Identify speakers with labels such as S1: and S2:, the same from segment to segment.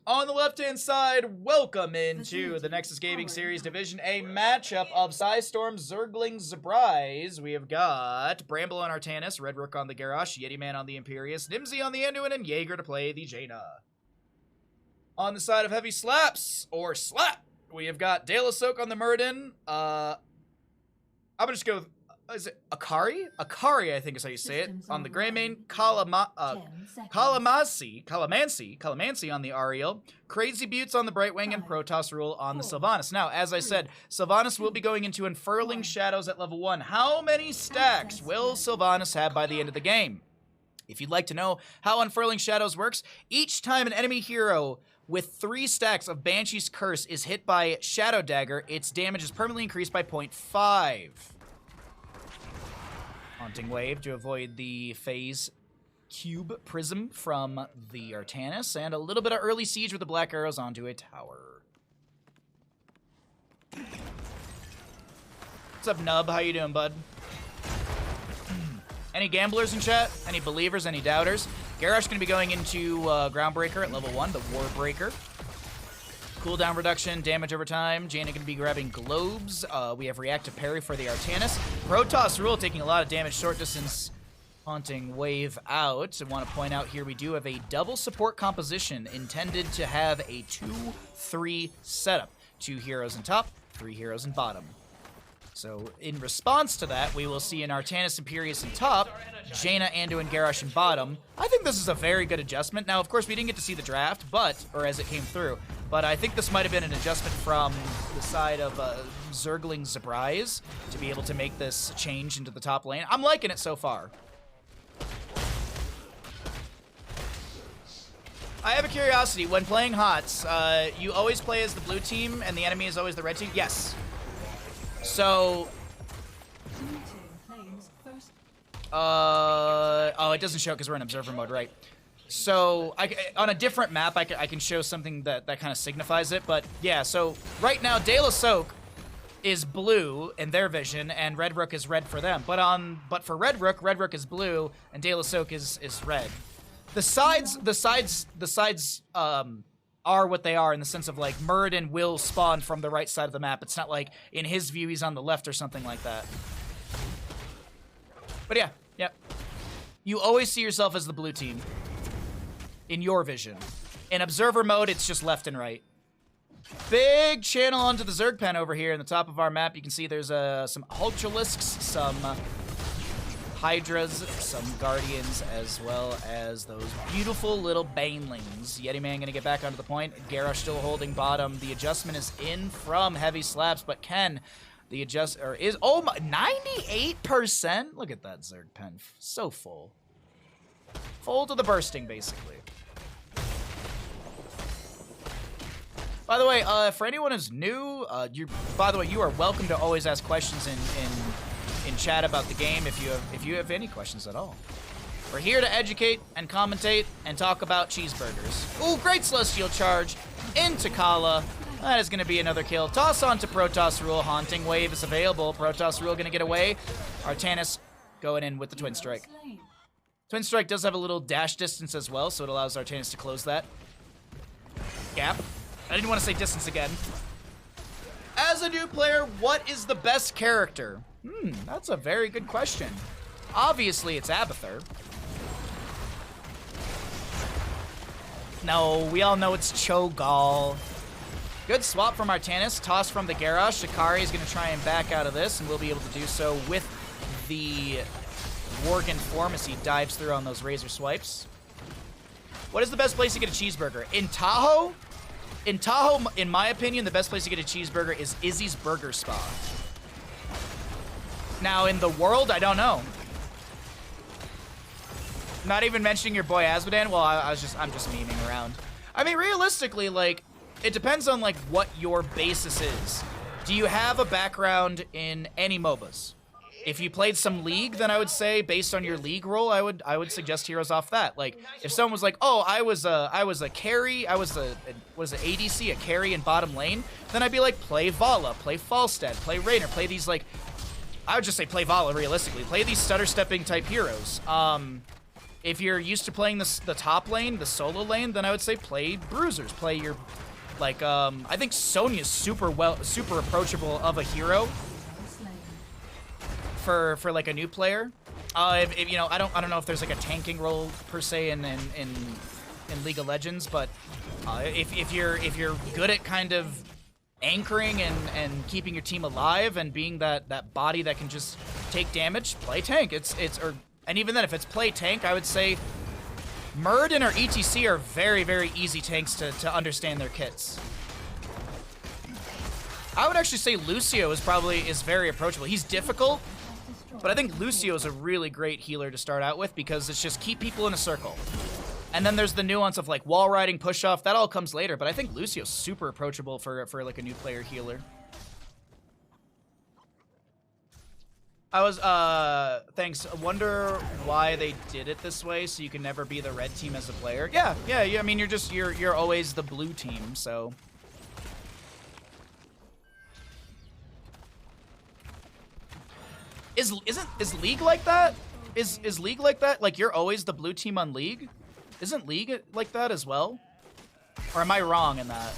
S1: On the left-hand side, welcome into the Nexus Gaming Series Division A matchup of PSISTORM, Zergling, Zurprise. We have got Bramble on Artanis, Red Rook on the Garrosh, Yeti Man on the Imperious, Nimsy on the Anduin, and Jaeger to play the Jaina. On the side of Heavy Slaps, or Slap, we have got Dale Soak on the Muradin. I'm gonna just go... Is it Akari? Akari, I think is how you say it. On the Greymane, Calamancy on the Ariel, Crazy Buttes on the Brightwing, and Protoss Rule on the Sylvanas. Now, as I said, Sylvanas will be going into Unfurling Shadows at level 1. How many stacks will Sylvanas have by the end of the game? If you'd like to know how Unfurling Shadows works, each time an enemy hero with 3 stacks of Banshee's Curse is hit by Shadow Dagger, its damage is permanently increased by 0.5. Haunting Wave to avoid the Phase Cube Prism from the Artanis, and a little bit of early siege with the Black Arrows onto a tower. What's up, Nub? How you doing, bud? Any gamblers in chat? Any believers? Any doubters? Garrosh going to be going into Groundbreaker at level 1, the Warbreaker. Cooldown reduction, damage over time. Jaina going to be grabbing globes. We have reactive parry for the Artanis. Protoss Rule taking a lot of damage, short distance Haunting Wave out. I want to point out here we do have a double support composition intended to have a 2-3 setup. 2 heroes in top, 3 heroes in bottom. So in response to that, we will see an Artanis Imperious in top, Jaina, Anduin, Garrosh in bottom. I think this is a very good adjustment. Now, of course, we didn't get to see the draft, or as it came through, but I think this might have been an adjustment from the side of Zergling Zurprise to be able to make this change into the top lane. I'm liking it so far. I have a curiosity. When playing HOTS, you always play as the blue team and the enemy is always the red team? Yes. So, oh, it doesn't show because we're in observer mode, right? So, on a different map, I can show something that kind of signifies it, but yeah, so right now, Dale Soak is blue in their vision, and Red Rook is red for them. But for Red Rook is blue, and Dale Soak is red. The sides are what they are in the sense of, like, Muradin will spawn from the right side of the map. It's not like, in his view, he's on the left or something like that. But yeah. You always see yourself as the blue team. In your vision. In observer mode, it's just left and right. Big channel onto the Zerg pen over here in the top of our map. You can see there's some Ultralisks, some Hydras, some Guardians, as well as those beautiful little Banelings. Yeti Man gonna get back onto the point. Garrosh still holding bottom. The adjustment is in from Heavy Slaps, but Ken, the adjuster is, oh my, 98%? Look at that Zerg pen, so full. Full to the bursting, basically. By the way, for anyone who's new, you are welcome to always ask questions in chat about the game if you have any questions at all. We're here to educate and commentate and talk about cheeseburgers. Ooh, great Celestial Charge into Kala. That is going to be another kill. Toss on to Protoss Rule. Haunting Wave is available. Protoss Rule going to get away. Artanis going in with the Twin Strike. Twin Strike does have a little dash distance as well, so it allows Artanis to close that gap. I didn't want to say distance again. As a new player, what is the best character? That's a very good question. Obviously, it's Abathur. No, we all know it's Cho'Gall. Good swap from Artanis. Toss from the Garrosh. Shikari is going to try and back out of this, and we'll be able to do so with the Worgen form as he dives through on those razor swipes. What is the best place to get a cheeseburger? In Tahoe? In Tahoe, in my opinion, the best place to get a cheeseburger is Izzy's Burger Spa. Now, in the world, I don't know. Not even mentioning your boy Azmodan. Well, I'm just memeing around. I mean, realistically, like, it depends on, like, what your basis is. Do you have a background in any MOBAs? If you played some League, then I would say, based on your League role, I would suggest heroes off that. Like, if someone was like, oh, I was a carry, what is it, ADC, a carry in bottom lane, then I'd be like, play Vala, play Falstad, play Raynor, play these, like, I would just say play Vala, realistically. Play these stutter-stepping type heroes. If you're used to playing the top lane, the solo lane, then I would say play bruisers. Play your, like, I think Sonya's super approachable of a hero for like a new player. If you know, I don't know if there's like a tanking role per se in League of Legends, but if you're good at kind of anchoring and keeping your team alive and being that body that can just take damage, play tank. And even then, if it's play tank, I would say Murd or ETC are very, very easy tanks to understand their kits. I would actually say Lucio is very approachable. He's difficult, but I think Lucio is a really great healer to start out with because it's just keep people in a circle. And then there's the nuance of like wall riding, push off, that all comes later, but I think Lucio's super approachable for like a new player healer. I was, thanks. I wonder why they did it this way, so you can never be the red team as a player. Yeah, I mean, you're always the blue team, so. Is League like that? Is League like that? Like, you're always the blue team on League? Isn't League like that as well? Or am I wrong in that?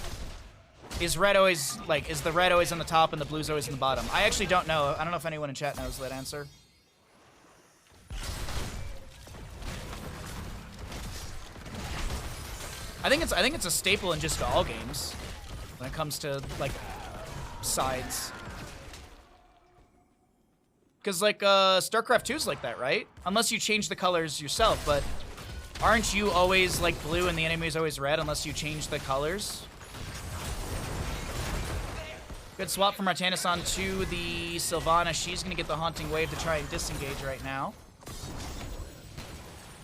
S1: Is red always, like, is the red always on the top and the blue's always on the bottom? I actually don't know. I don't know if anyone in chat knows that answer. I think it's a staple in just all games when it comes to, like, sides. Because, like, StarCraft 2 is like that, right? Unless you change the colors yourself, but aren't you always, like, blue and the enemy is always red unless you change the colors? Good swap from Artanis onto the Sylvana. She's going to get the Haunting Wave to try and disengage right now.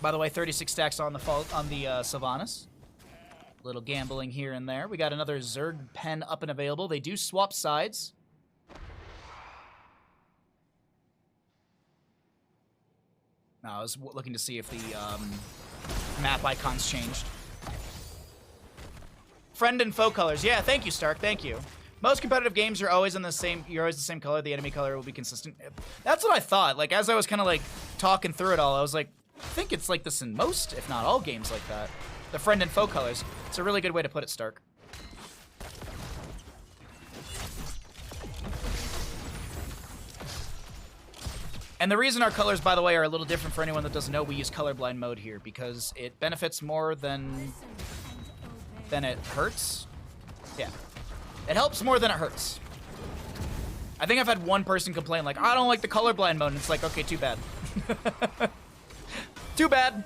S1: By the way, 36 stacks on the Sylvanas. Little gambling here and there. We got another Zerg pen up and available. They do swap sides. No, I was looking to see if the map icons changed. Friend and foe colors. Yeah, thank you, Stark. Thank you. Most competitive games are always in the same. You're always the same color. The enemy color will be consistent. That's what I thought. Like as I was kind of like talking through it all, I was like, I think it's like this in most, if not all, games like that. The friend and foe colors. It's a really good way to put it, Stark. And the reason our colors, by the way, are a little different for anyone that doesn't know, we use colorblind mode here because it benefits more than it hurts. Yeah. It helps more than it hurts. I think I've had one person complain, like, I don't like the colorblind mode, and it's like, okay, too bad. Too bad.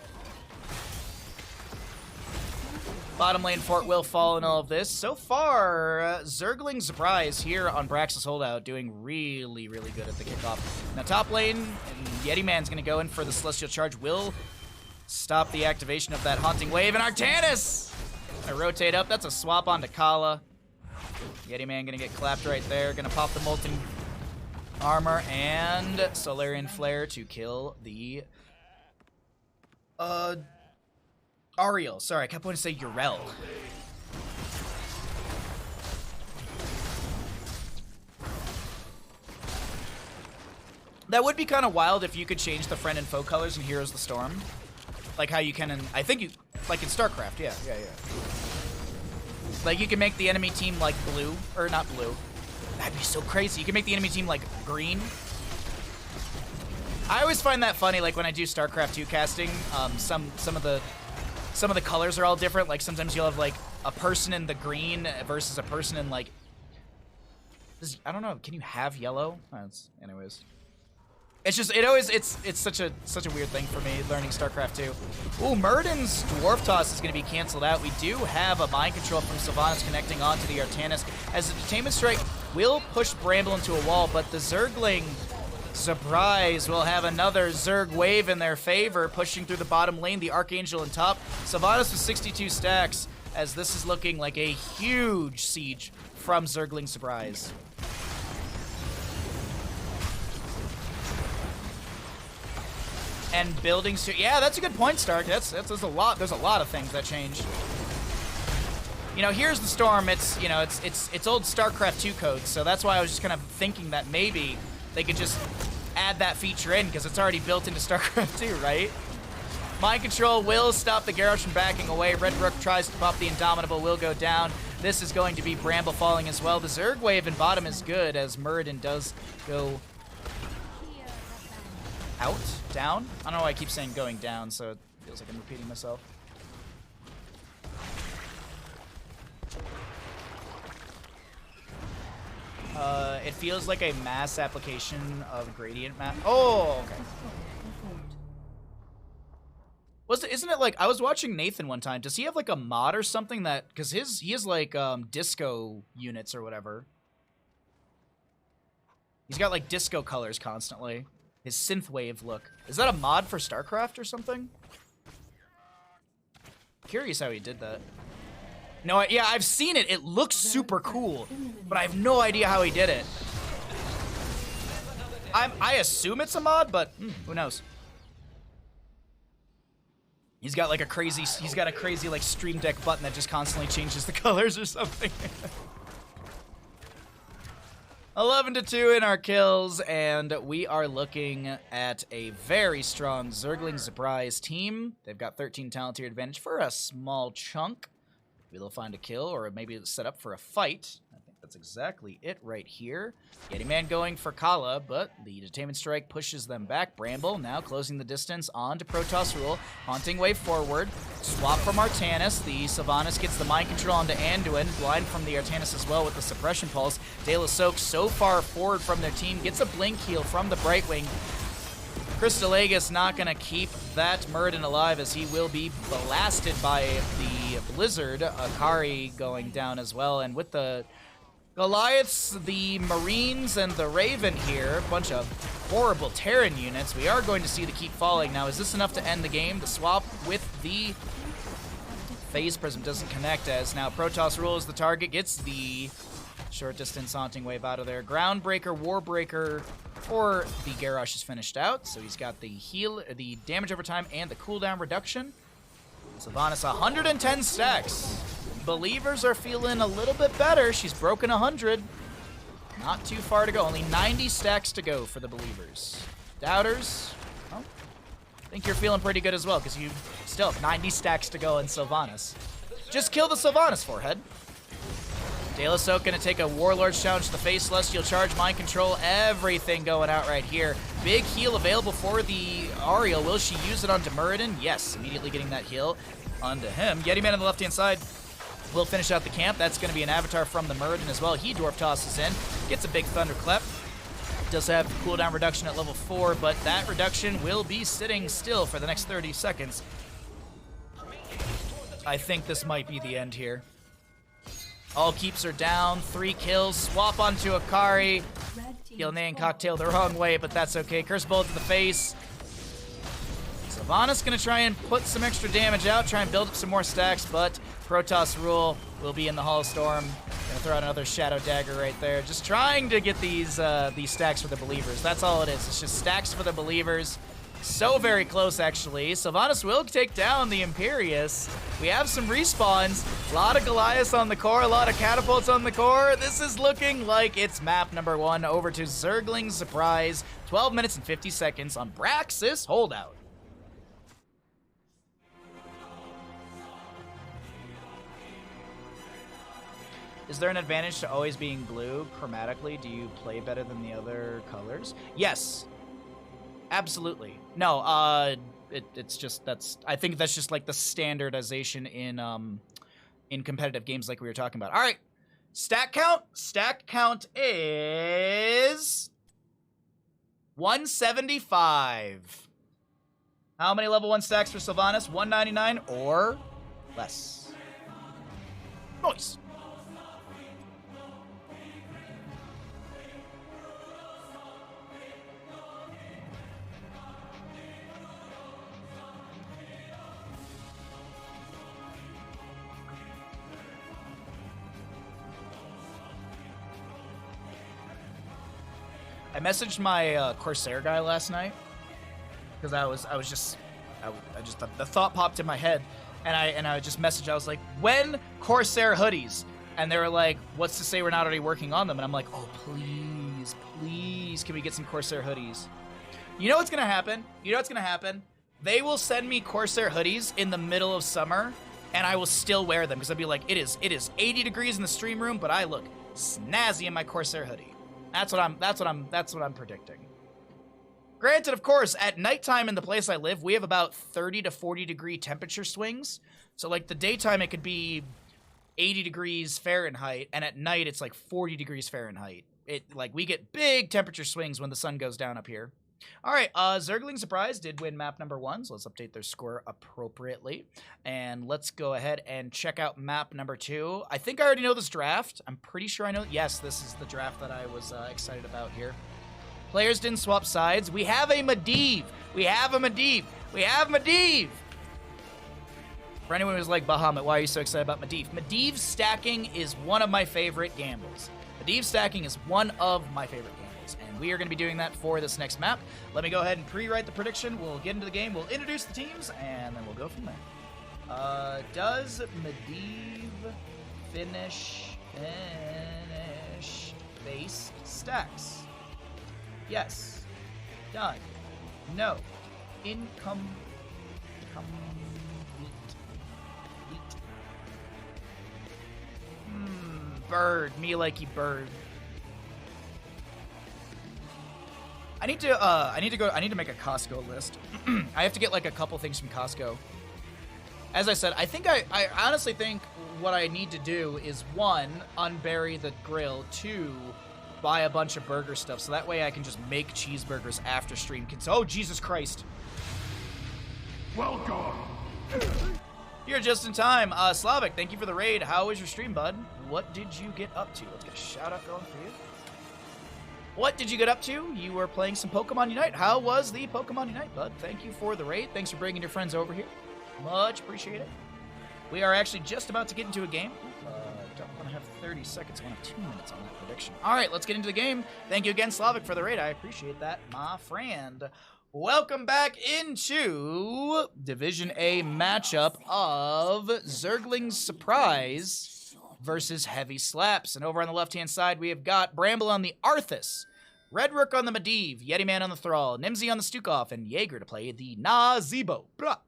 S1: Bottom lane fort will fall in all of this. So far, Zergling Zurprise here on Brax's holdout doing really, really good at the kickoff. Now top lane, Yeti Man's going to go in for the Celestial Charge. Will stop the activation of that Haunting Wave. And Artanis! I rotate up. That's a swap onto Kala. Yeti Man going to get clapped right there. Going to pop the Molten Armor and Solarian Flare to kill the... Ariel. Sorry, I kept wanting to say Urel. That would be kind of wild if you could change the friend and foe colors in Heroes of the Storm. Like how you can in... I think you... Like in StarCraft, yeah. Like you can make the enemy team like blue. Or not blue. That'd be so crazy. You can make the enemy team like green. I always find that funny, like when I do StarCraft 2 casting, some of the colors are all different. Like sometimes you'll have like a person in the green versus a person in like, I don't know. Can you have yellow? Anyways, it's just it's such a weird thing for me learning StarCraft 2. Ooh, Murden's Dwarf Toss is going to be canceled out. We do have a mind control from Sylvanas connecting onto the Artanis as the Detainment Strike will push Bramble into a wall, but the Zergling Zurprise will have another Zerg wave in their favor, pushing through the bottom lane. The Archangel in top. Sylvanas with 62 stacks, as this is looking like a huge siege from Zergling Zurprise. And buildings too. Yeah, that's a good point, Stark. There's a lot of things that changed. You know, here's the storm. It's old StarCraft 2 code, so that's why I was just kind of thinking that maybe they could just add that feature in because it's already built into StarCraft 2, right? Mind Control will stop the Garrosh from backing away. Red Rook tries to pop the Indomitable, will go down. This is going to be Bramble falling as well. The Zerg wave in bottom is good as Muradin does go out, down. I don't know why I keep saying going down, so it feels like I'm repeating myself. It feels like a mass application of gradient map. Oh, okay. Isn't it like, I was watching Nathan one time. Does he have like a mod or something that, because he has like disco units or whatever. He's got like disco colors constantly. His synthwave look. Is that a mod for StarCraft or something? Curious how he did that. No, yeah, I've seen it. It looks super cool, but I have no idea how he did it. I assume it's a mod, but who knows? He's got like a crazy, like Stream Deck button that just constantly changes the colors or something. 11-2 in our kills, and we are looking at a very strong Zergling Zurprise team. They've got 13 talent tier advantage for a small chunk. Maybe they'll find a kill, or maybe it's set up for a fight. I think that's exactly it right here. Yeti Man going for Kala, but the Detainment Strike pushes them back. Bramble now closing the distance on to Protoss Rule. Haunting Wave forward. Swap from Artanis. The Sylvanas gets the Mind Control onto Anduin. Blind from the Artanis as well with the Suppression Pulse. De La Soak so far forward from their team. Gets a Blink Heal from the Brightwing. Crystal Aegis not going to keep that Muradin alive as he will be blasted by the Blizzard. Akari going down as well. And with the Goliaths, the Marines, and the Raven here, a bunch of horrible Terran units, we are going to see the keep falling. Now, is this enough to end the game? The swap with the Phase Prism doesn't connect as now Protoss Rule is the target, gets the short distance Haunting Wave out of there. Groundbreaker, Warbreaker for the Garrosh is finished out, so he's got the heal, the damage over time, and the cooldown reduction. Sylvanas 110 stacks. Believers are feeling a little bit better. She's broken 100. Not too far to go. Only 90 stacks to go for the Believers. Doubters, well, I think you're feeling pretty good as well, because you still have 90 stacks to go in Sylvanas. Just kill the Sylvanas, forehead. De La Soak gonna take a Warlord's challenge to the face, Celestial Charge, Mind Control, everything going out right here. Big heal available for the Ariel. Will she use it onto Muradin? Yes, immediately getting that heal onto him. Yeti Man on the left-hand side will finish out the camp. That's gonna be an avatar from the Muradin as well. He dwarf tosses in, gets a big Thunderclap. Does have cooldown reduction at level 4, but that reduction will be sitting still for the next 30 seconds. I think this might be the end here. All keeps her down, 3 kills, swap onto Akari. Gilnean cocktail the wrong way, but that's okay. Curse Bolt to the face. Sylvanas gonna try and put some extra damage out, try and build up some more stacks, but Protoss Rule will be in the Hall of Storm. Gonna throw out another Shadow Dagger right there. Just trying to get these stacks for the Believers. That's all it is. It's just stacks for the Believers. So very close, actually. Sylvanas will take down the Imperius. We have some respawns. A lot of Goliaths on the core, a lot of catapults on the core. This is looking like it's map number 1 over to Zergling Zurprise. 12 minutes and 50 seconds on Braxis Holdout. Is there an advantage to always being blue chromatically? Do you play better than the other colors? Yes. Absolutely. No, it's just I think that's just like the standardization in competitive games like we were talking about. All right. Stack count. Stack count is 175. How many level 1 stacks for Sylvanas? 199 or less. Nice. I messaged my Corsair guy last night because the thought popped in my head, and I just messaged. I was like, when Corsair hoodies, and they were like, what's to say we're not already working on them? And I'm like, oh please, can we get some Corsair hoodies? You know what's gonna happen? They will send me Corsair hoodies in the middle of summer, and I will still wear them because I'll be like, it is 80 degrees in the stream room, but I look snazzy in my Corsair hoodie. That's what I'm predicting. Granted, of course, at nighttime in the place I live, we have about 30 to 40 degree temperature swings. So like the daytime, it could be 80 degrees Fahrenheit, and at night it's like 40 degrees Fahrenheit. We get big temperature swings when the sun goes down up here. All right, Zergling Zurprise did win map number 1, so let's update their score appropriately. And let's go ahead and check out map number 2. I think I already know this draft. I'm pretty sure I know. Yes, this is the draft that I was excited about here. Players didn't swap sides. We have a Medivh. We have a Medivh. We have Medivh. For anyone who's like, Bahamut, why are you so excited about Medivh? Medivh stacking is one of my favorite gambles. Medivh stacking is one of my favorite gambles, and we are going to be doing that for this next map. Let me go ahead and pre-write the prediction. We'll get into the game. We'll introduce the teams, and then we'll go from there. Does Medivh finish base stacks? Yes. Done. No. Income. Bird. Me likey bird. I need to make a Costco list. I have to get like a couple things from Costco. As I said, I honestly think what I need to do is 1, unbury the grill, 2, buy a bunch of burger stuff, so that way I can just make cheeseburgers after stream. Oh, Jesus Christ.
S2: Welcome.
S1: You're just in time. Slavic, thank you for the raid. How was your stream, bud? What did you get up to? Let's get a shout out going for you. What did you get up to? You were playing some Pokemon Unite. How was the Pokemon Unite, bud? Thank you for the raid. Thanks for bringing your friends over here. Much appreciated. We are actually just about to get into a game. Don't want to have 30 seconds. I want to have 2 minutes on that prediction. All right, let's get into the game. Thank you again, Slavic, for the raid. I appreciate that, my friend. Welcome back into Division A matchup of Zergling Zurprise versus Heavy Slaps. And over on the left-hand side, we have got Bramble on the Arthas, Redrook on the Medivh, Yetiman on the Thrall, Nimsy on the Stukov, and Jaeger to play the Nazebo. Blah.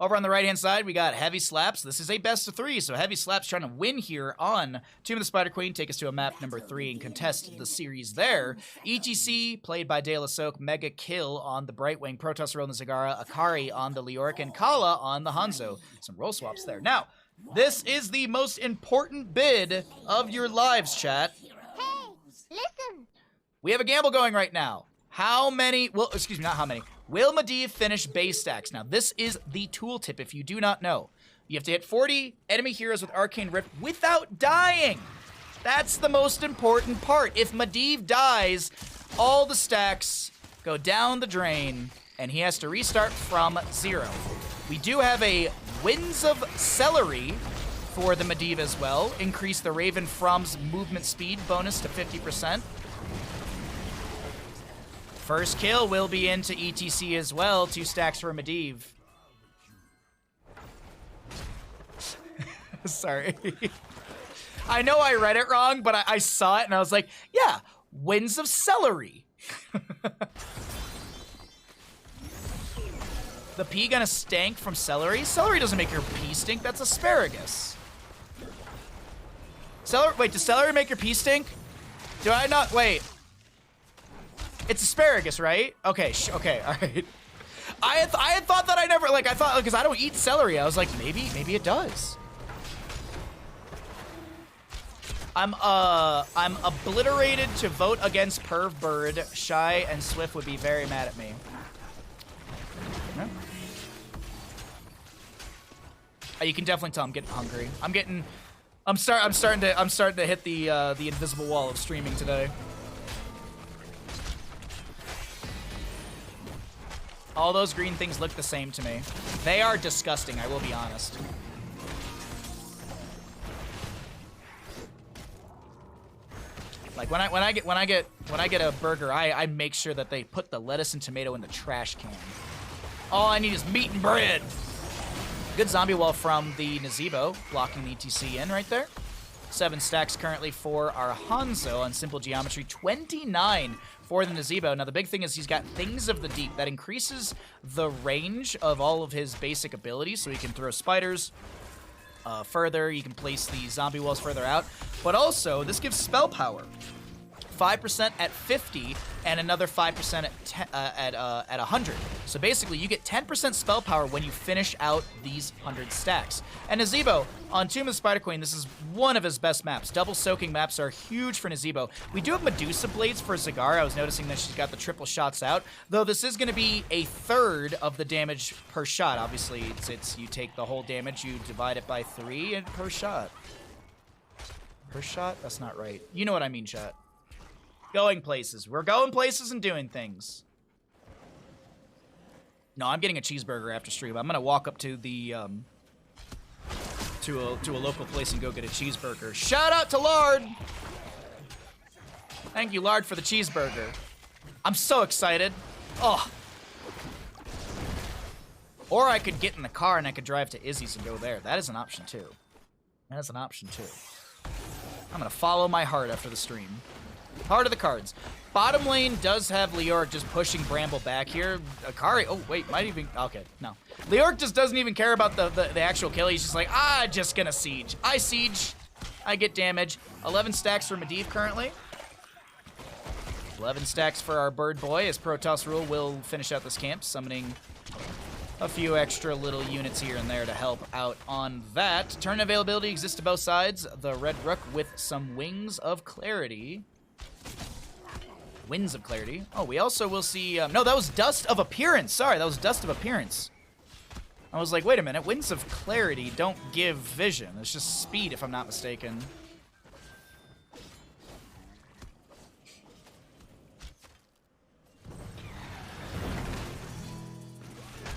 S1: Over on the right-hand side, we got Heavy Slaps. This is a best-of-3, so Heavy Slaps trying to win here on Tomb of the Spider Queen, take us to a map number 3 and contest the series there. ETC, played by De La Soak, Mega Kill on the Brightwing, Protoss on the Zagara, Akari on the Leoric, and Kala on the Hanzo. Some role swaps there. Now, this is the most important bid of your lives, chat.
S3: Hey, listen.
S1: We have a gamble going right now. How many, well, excuse me, not how many. Will Medivh finish base stacks? Now, this is the tooltip if you do not know. You have to hit 40 enemy heroes with Arcane Rift without dying. That's the most important part. If Medivh dies, all the stacks go down the drain, and he has to restart from 0. We do have a Winds of Celery for the Medivh as well. Increase the Raven From's movement speed bonus to 50%. First kill will be into ETC as well. 2 stacks for Medivh. Sorry. I know I read it wrong, but I saw it and I was like, yeah, Winds of Celery. The pea gonna stank from celery? Celery doesn't make your pea stink, that's asparagus. Wait, does celery make your pea stink? Do I not, wait. It's asparagus, right? Okay, okay, all right. I had thought that I never, like, I thought, because I don't eat celery. I was like, maybe it does. I'm obliterated to vote against Perv Bird. Shy and Swift would be very mad at me. No? You can definitely tell I'm getting hungry. I'm starting to hit the invisible wall of streaming today. All those green things look the same to me. They are disgusting, I will be honest. Like when I get a burger, I make sure that they put the lettuce and tomato in the trash can. All I need is meat and bread. Good zombie wall from the Nazebo, blocking the ETC in right there. 7 stacks currently for our Hanzo on simple geometry. 29 for the Nazebo. Now, the big thing is he's got Things of the Deep. That increases the range of all of his basic abilities, so he can throw spiders further. You can place the zombie walls further out. But also, this gives spell power. 5% at 50 and another 5% at 100. So basically, you get 10% spell power when you finish out these 100 stacks. And Nazebo, on Tomb of the Spider Queen, this is one of his best maps. Double soaking maps are huge for Nazebo. We do have Medusa Blades for Zagara. I was noticing that she's got the triple shots out, though this is going to be a third of the damage per shot. Obviously, it's you take the whole damage, you divide it by 3 and per shot. Per shot? That's not right. You know what I mean, chat. Going places. We're going places and doing things. No, I'm getting a cheeseburger after stream. I'm gonna walk up to the to a local place and go get a cheeseburger. Shout out to Lard! Thank you, Lard, for the cheeseburger. I'm so excited. Oh. Or I could get in the car and I could drive to Izzy's and go there. That is an option too. That is an option too. I'm gonna follow my heart after the stream. Heart of the cards. Bottom lane does have Leoric just pushing Bramble back here. Akari, oh wait, might even, okay, no. Leoric just doesn't even care about the actual kill. He's just like, just gonna siege. I siege, I get damage. 11 stacks for Medivh currently. 11 stacks for our bird boy as Protoss Rule will finish out this camp, summoning a few extra little units here and there to help out on that. Turn availability exists to both sides. The Red Rook with some Wings of Clarity. Winds of Clarity. Oh, we also will see... no, that was Dust of Appearance. Sorry, that was Dust of Appearance. I was like, wait a minute. Winds of Clarity don't give vision. It's just speed, if I'm not mistaken.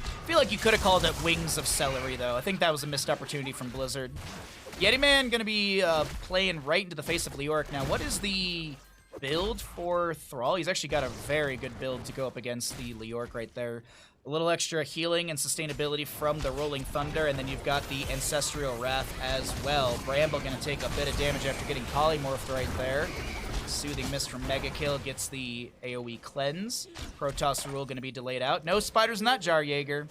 S1: I feel like you could have called it Wings of Celery, though. I think that was a missed opportunity from Blizzard. Yeti Man going to be playing right into the face of Leoric. Now, what is the build for Thrall? He's actually got a very good build to go up against the Leoric right there. A little extra healing and sustainability from the Rolling Thunder, and then you've got the Ancestral Wrath as well. Bramble going to take a bit of damage after getting polymorphed right there. Soothing Mist from Mega Kill gets the AoE cleanse. Protoss Rule going to be delayed out. No spiders in that jar, Jaeger.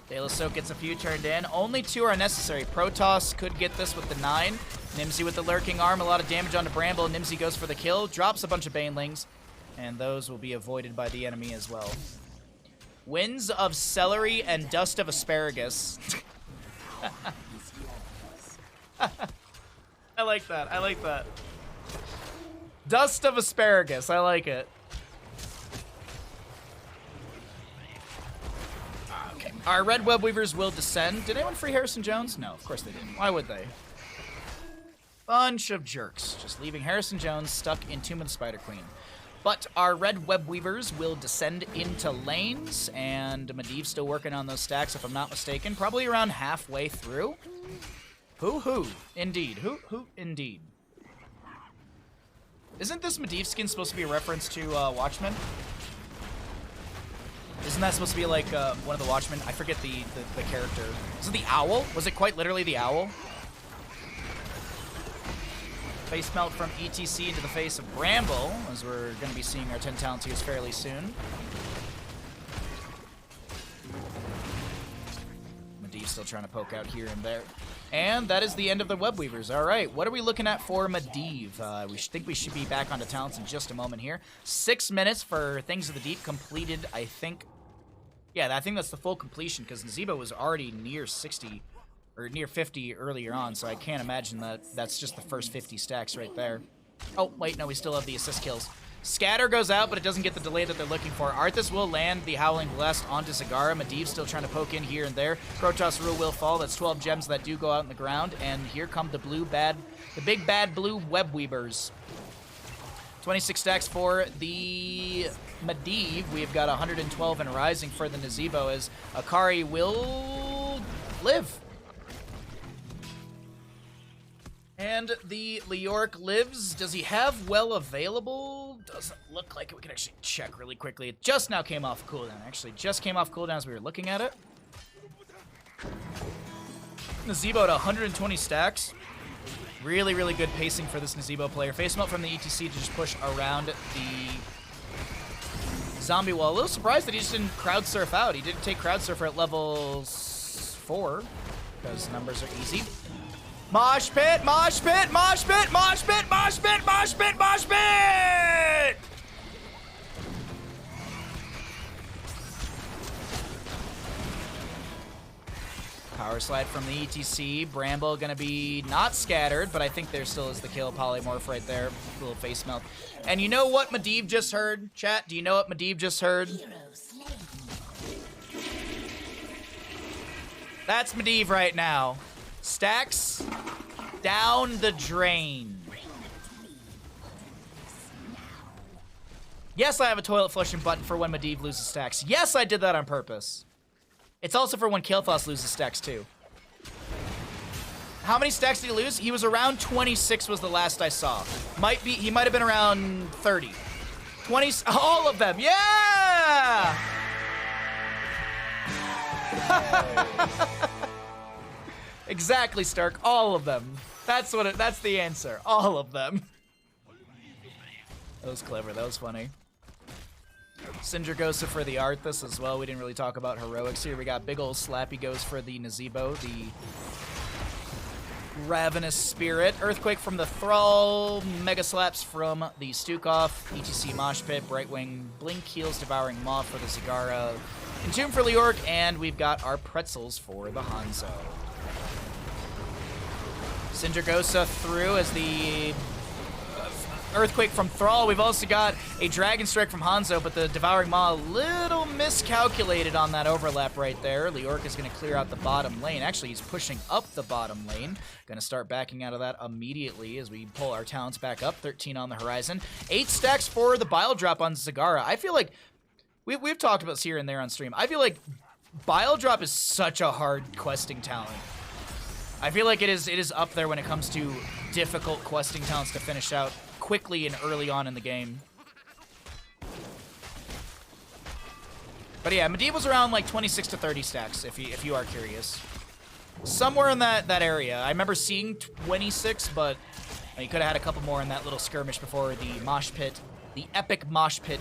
S1: Daedalus Soak gets a few turned in. Only 2 are necessary. Protoss could get this with the 9. Nimsy with the Lurking Arm. A lot of damage onto Bramble. Nimsy goes for the kill. Drops a bunch of Banelings. And those will be avoided by the enemy as well. Winds of Celery and Dust of Asparagus. I like that. I like that. Dust of Asparagus. I like it. Okay. Our Red Web Weavers will descend. Did anyone free Harrison Jones? No, of course they didn't. Why would they? Bunch of jerks. Just leaving Harrison Jones stuck in Tomb of the Spider Queen. But our Red Web Weavers will descend into lanes, and Medivh's still working on those stacks, if I'm not mistaken. Probably around halfway through. Hoo-hoo. Indeed. Hoo-hoo indeed. Isn't this Medivh skin supposed to be a reference to Watchmen? Isn't that supposed to be like one of the Watchmen? I forget the character. Is it the owl? Was it quite literally the owl? Face melt from ETC into the face of Bramble, as we're going to be seeing our 10 Talonteers fairly soon. Medivh still trying to poke out here and there. And that is the end of the Web Weavers. All right, what are we looking at for Medivh? We think we should be back onto talents in just a moment here. 6 minutes for Things of the Deep completed, I think. Yeah, I think that's the full completion, because Nazebo was already near 60, or near 50 earlier on, so I can't imagine that that's just the first 50 stacks right there. Oh, wait, no, we still have the assist kills. Scatter goes out, but it doesn't get the delay that they're looking for. Arthas will land the Howling Blast onto Zagara. Medivh still trying to poke in here and there. Protoss Rule will fall. That's 12 gems that do go out in the ground. And here come the big bad blue Web Weavers. 26 stacks for the Medivh. We've got 112 and rising for the Nazebo as Akari will live. And the Leoric lives. Does he have well available? Doesn't look like it. We can actually check really quickly. It just now came off cooldown. Actually, just came off cooldown as we were looking at it. Nazebo at 120 stacks. Really, really good pacing for this Nazebo player. Face melt from the ETC to just push around the zombie wall. A little surprised that he just didn't crowd surf out. He didn't take crowd surfer at level 4 because numbers are easy. Mosh pit, mosh pit, mosh pit, mosh pit, mosh pit, mosh pit, mosh pit! Power slide from the ETC. Bramble gonna be not scattered, but I think there still is the kill. Polymorph right there. Little face melt. And you know what Medivh just heard? Chat, do you know what Medivh just heard? That's Medivh right now. Stacks down the drain. Yes, I have a toilet flushing button for when Medivh loses stacks. Yes, I did that on purpose. It's also for when Kael'thas loses stacks, too. How many stacks did he lose? He was around 26 was the last I saw. He might have been around 30. 20, all of them, yeah! Exactly, Stark, all of them. That's the answer, all of them. That was clever, that was funny. Syndra goes for the Arthas as well. We didn't really talk about heroics here. We got big ol' Slappy goes for the Nazebo, the Ravenous Spirit. Earthquake from the Thrall. Mega Slaps from the Stukov. ETC Mosh Pit. Brightwing. Blink Heals. Devouring Maw for the Zagara. Entomb for Leoric. And we've got our Pretzels for the Hanzo. Syndragosa through as the Earthquake from Thrall. We've also got a Dragon Strike from Hanzo, but the Devouring Maw a little miscalculated on that overlap right there. Leoric is going to clear out the bottom lane. Actually, he's pushing up the bottom lane. Going to start backing out of that immediately as we pull our talents back up. 13 on the horizon. 8 stacks for the Bile Drop on Zagara. I feel like we've talked about this here and there on stream. I feel like Bile Drop is such a hard questing talent. I feel like it is up there when it comes to difficult questing talents to finish out quickly and early on in the game. But yeah, Medivh was around like 26 to 30 stacks, if you are curious. Somewhere in that area. I remember seeing 26, but you could have had a couple more in that little skirmish before the mosh pit. The epic mosh pit.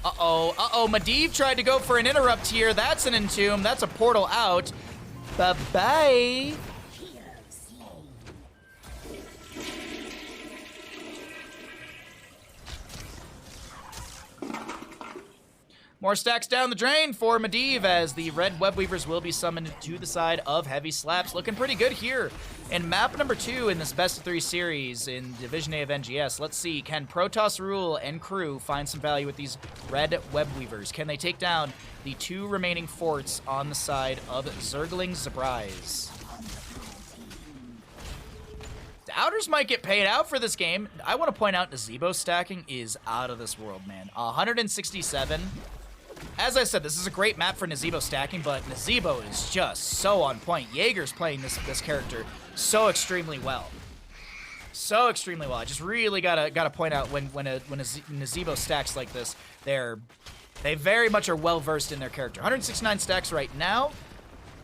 S1: Uh-oh. Medivh tried to go for an interrupt here. That's an entomb. That's a portal out. Bye-bye. More stacks down the drain for Medivh as the red web weavers will be summoned to the side of heavy slaps. Looking pretty good here in map number 2 in this best of 3 series in Division A of NGS. Let's see, can Protoss Rule and crew find some value with these red web weavers? Can they take down the 2 remaining forts on the side of Zergling Zurprise? Doubters might get paid out for this game. I want to point out Nazebo stacking is out of this world, man. 167. As I said, this is a great map for Nazebo stacking, but Nazebo is just so on point. Jaeger's playing this character so extremely well. So extremely well. I just really gotta point out when a Nazebo stacks like this, they very much are well versed in their character. 169 stacks right now.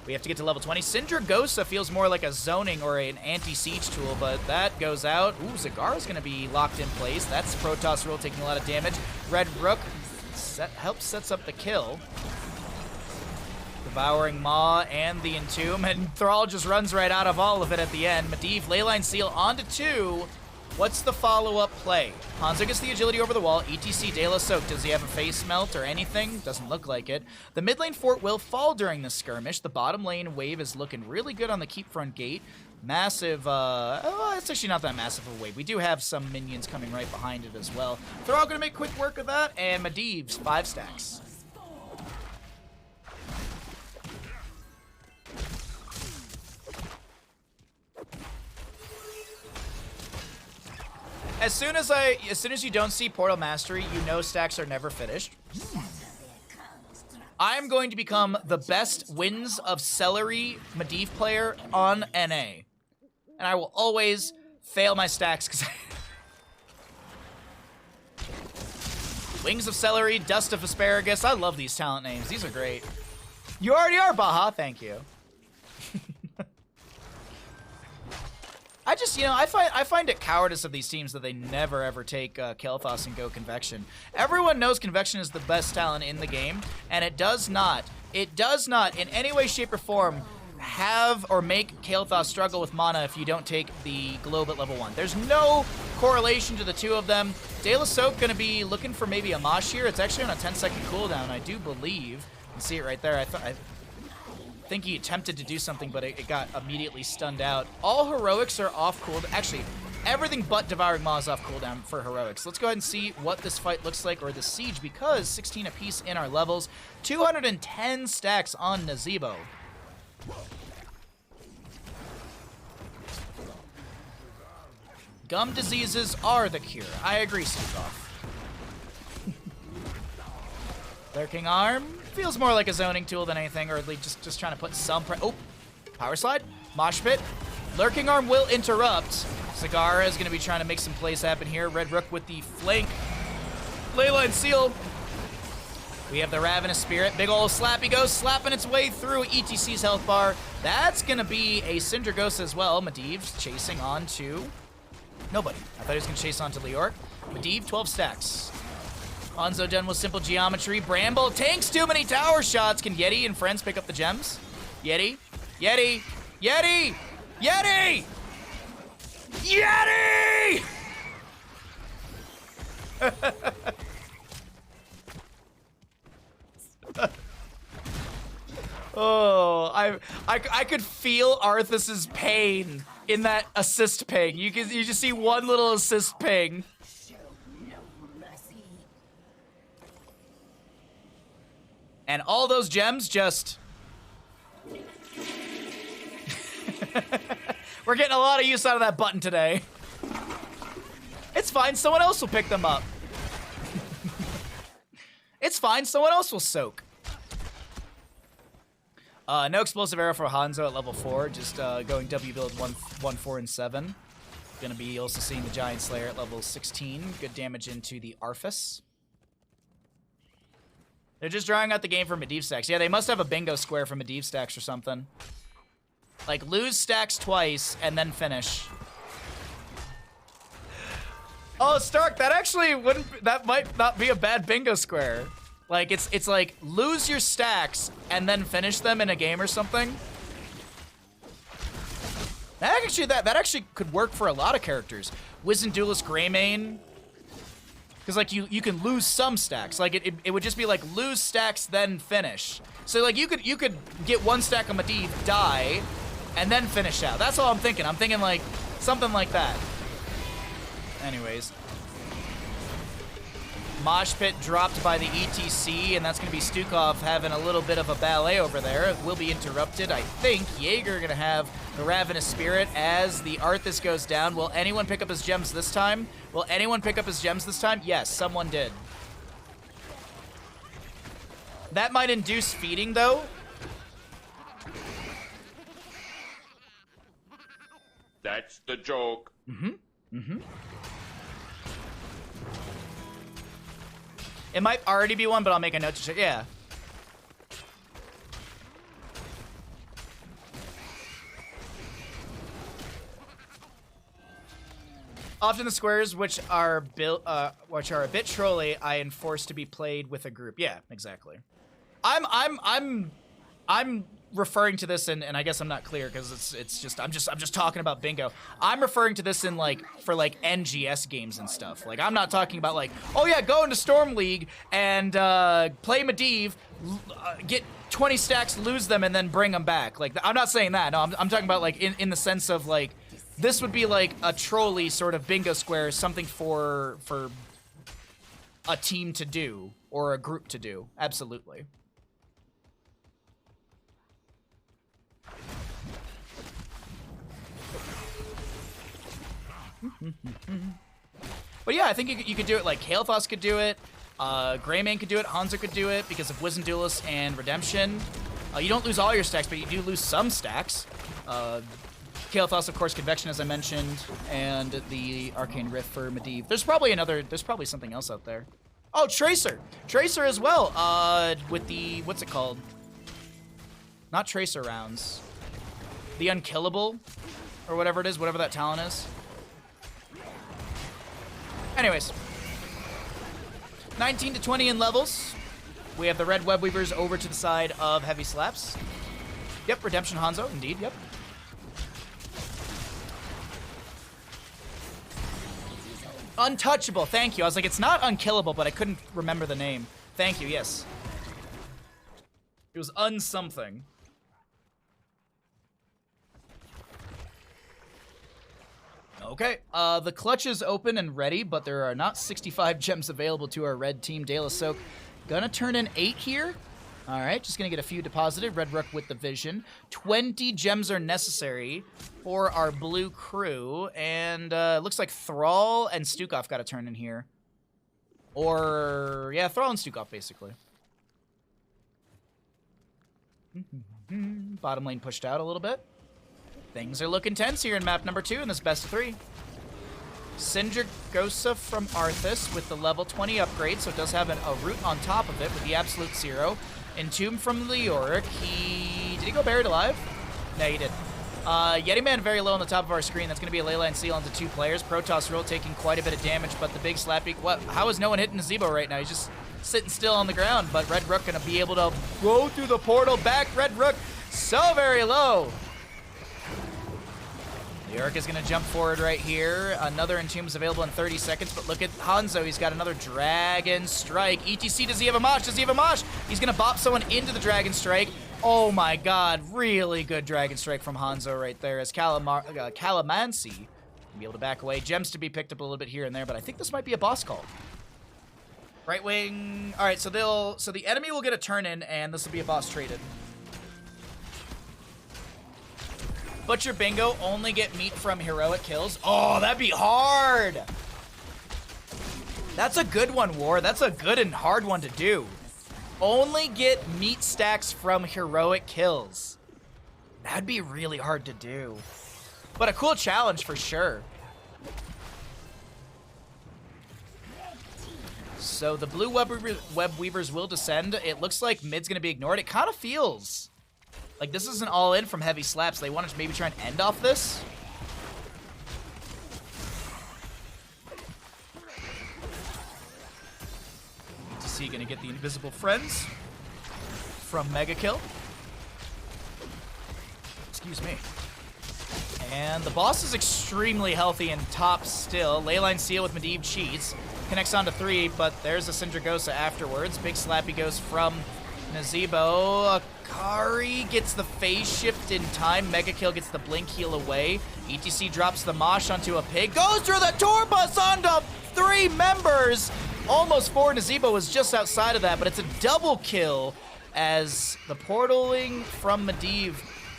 S1: We have to get to level 20. Syndragosa feels more like a zoning or an anti-siege tool, but that goes out. Ooh, Zagara's going to be locked in place. That's Protoss Rule taking a lot of damage. Red Rook sets up the kill. Devouring Maw and the Entomb, and Thrall just runs right out of all of it at the end. Medivh, Leyline Seal onto 2. What's the follow-up play? Hanzo gets the agility over the wall. ETC De La Soak. Does he have a face melt or anything? Doesn't look like it. The mid lane fort will fall during this skirmish. The bottom lane wave is looking really good on the keep front gate. Massive, it's actually not that massive of a wave. We do have some minions coming right behind it as well. They're all going to make quick work of that, and Medivh's 5 stacks. As soon as you don't see Portal Mastery, you know stacks are never finished. I'm going to become the best Winds of Celery Medivh player on NA. And I will always fail my stacks because Wings of Celery, Dust of Asparagus. I love these talent names. These are great. You already are, Baha. Thank you. I just, you know, I find it cowardice of these teams that they never ever take Kael'thas and go Convection. Everyone knows Convection is the best talent in the game, and it does not in any way, shape, or form have or make Kael'thas struggle with mana if you don't take the Globe at level 1. There's no correlation to the two of them. De La Soap gonna be looking for maybe a Mosh here. It's actually on a 10-second cooldown, I do believe. You can see it right there. I think he attempted to do something, but it got immediately stunned out. All heroics are off cooldown. Actually, everything but Devouring Maw is off cooldown for heroics. Let's go ahead and see what this fight looks like, or the siege, because 16 apiece in our levels. 210 stacks on Nazebo. Gum diseases are the cure. I agree, Stukoff. Lurking Arm feels more like a zoning tool than anything, or at least just trying to put some oh, Power Slide, Mosh Pit. Lurking Arm will interrupt. Zagara is going to be trying to make some plays happen here. Red Rook with the flank. Leyline Seal. We have the Ravenous Spirit. Big ol' Slappy Ghost slapping its way through ETC's health bar. That's going to be a Cinder Ghost as well. Medivh's chasing on to nobody. I thought he was going to chase on to Leoric. Medivh, 12 stacks. Hanzo done with simple geometry. Bramble tanks too many tower shots. Can Yeti and friends pick up the gems? Yeti? Yeti? Yeti? Yeti! Yeti! Oh, I could feel Arthas's pain in that assist ping. You just see one little assist ping. And all those gems just... We're getting a lot of use out of that button today. It's fine, someone else will pick them up. It's fine, someone else will soak. No explosive arrow for Hanzo at level 4, just going W build 1, 4, and 7. Gonna be also seeing the Giant Slayer at level 16. Good damage into the Arthas. They're just drawing out the game for Medivh stacks. Yeah, they must have a bingo square for Medivh stacks or something. Like, lose stacks twice and then finish. Oh, Stark, that actually wouldn't... That might not be a bad bingo square. Like, it's like, lose your stacks and then finish them in a game or something. That actually could work for a lot of characters. Wizened Duelist Greymane. Because, like, you can lose some stacks. Like, it would just be, like, lose stacks, then finish. So, like, you could get one stack of Medivh, die, and then finish out. That's all I'm thinking. I'm thinking, like, something like that. Anyways. Mosh Pit dropped by the ETC, and that's going to be Stukov having a little bit of a ballet over there. It will be interrupted. I think Jaeger going to have the Ravenous Spirit as the Arthas goes down. Will anyone pick up his gems this time? Will anyone pick up his gems this time? Yes, someone did. That might induce feeding, though.
S2: That's the joke.
S1: It might already be one, but I'll make a note to check. Yeah. Often the squares, which are built, which are a bit trolly, I enforce to be played with a group. Yeah, exactly. I'm referring to this in, and I guess I'm not clear because I'm just talking about bingo. I'm referring to this in, like, for, like, NGS games and stuff. Like, I'm not talking about, like, oh yeah, go into Storm League and play Medivh, get 20 stacks, lose them, and then bring them back. Like, I'm not saying that. No, I'm talking about, like, in the sense of, like, this would be like a trolley sort of bingo square, something for a team to do or a group to do. Absolutely. But yeah, I think you could do it. Like Kael'thas could do it, Greymane could do it, Hanzo could do it because of Wizened Duelist and Redemption. You don't lose all your stacks, but you do lose some stacks. Kael'thas, of course, Convection, as I mentioned, and the Arcane Rift for Medivh. There's probably something else out there. Oh, Tracer! Tracer as well, with the, what's it called? Not tracer rounds. The unkillable, or whatever it is, whatever that talent is. Anyways. 19 to 20 in levels. We have the red web weavers over to the side of heavy slaps. Yep, Redemption Hanzo, indeed, yep. Untouchable, thank you. I was like, it's not unkillable, but I couldn't remember the name. Thank you, yes. It was unsomething. Okay, the clutch is open and ready, but there are not 65 gems available to our red team. De La Soak gonna turn in 8 here. All right, just gonna get a few deposited. Red Rook with the vision. 20 gems are necessary for our blue crew, and looks like Thrall and Stukov got to turn in here. Or, yeah, Thrall and Stukov, basically. Bottom lane pushed out a little bit. Things are looking tense here in map number 2 in this best of 3. Sindragosa from Arthas with the level 20 upgrade, so it does have a root on top of it with the absolute 0. Entomb from Leoric. Did he go buried alive? No, he did. Yeti Man very low on the top of our screen. That's going to be a Leyline Seal onto 2 players. Protoss Roll taking quite a bit of damage, but the big slappy... What? How is no one hitting Nazebo right now? He's just sitting still on the ground, but Red Rook going to be able to go through the portal back. Red Rook so very low. Leoric is going to jump forward right here. Another Entomb is available in 30 seconds, but look at Hanzo. He's got another Dragon Strike. ETC, does he have a mosh? Does he have a mosh? He's going to bop someone into the Dragon Strike. Oh my god, really good Dragon Strike from Hanzo right there as Calamancy can be able to back away. Gems to be picked up a little bit here and there, but I think this might be a boss call. Right wing. All right, so the enemy will get a turn in, and this will be a boss traded. Butcher Bingo only get meat from heroic kills. Oh, that'd be hard. That's a good one, War. That's a good and hard one to do. Only get meat stacks from heroic kills. That'd be really hard to do. But a cool challenge for sure. So the blue web weavers will descend. It looks like mid's going to be ignored. It kind of feels like this is an all-in from heavy slaps. They want to maybe try and end off this. ETC gonna get the invisible friends from Mega Kill. Excuse me. And the boss is extremely healthy and top still. Leyline Seal with Medivh cheats. Connects onto 3, but there's a Sindragosa afterwards. Big slappy goes from Nazebo. Akari gets the phase shift in time. Mega Kill gets the blink heal away. ETC drops the mosh onto a pig. Goes through the tour bus onto 3 members. Almost 4. Nazebo was just outside of that, but it's a double kill as the portaling from Medivh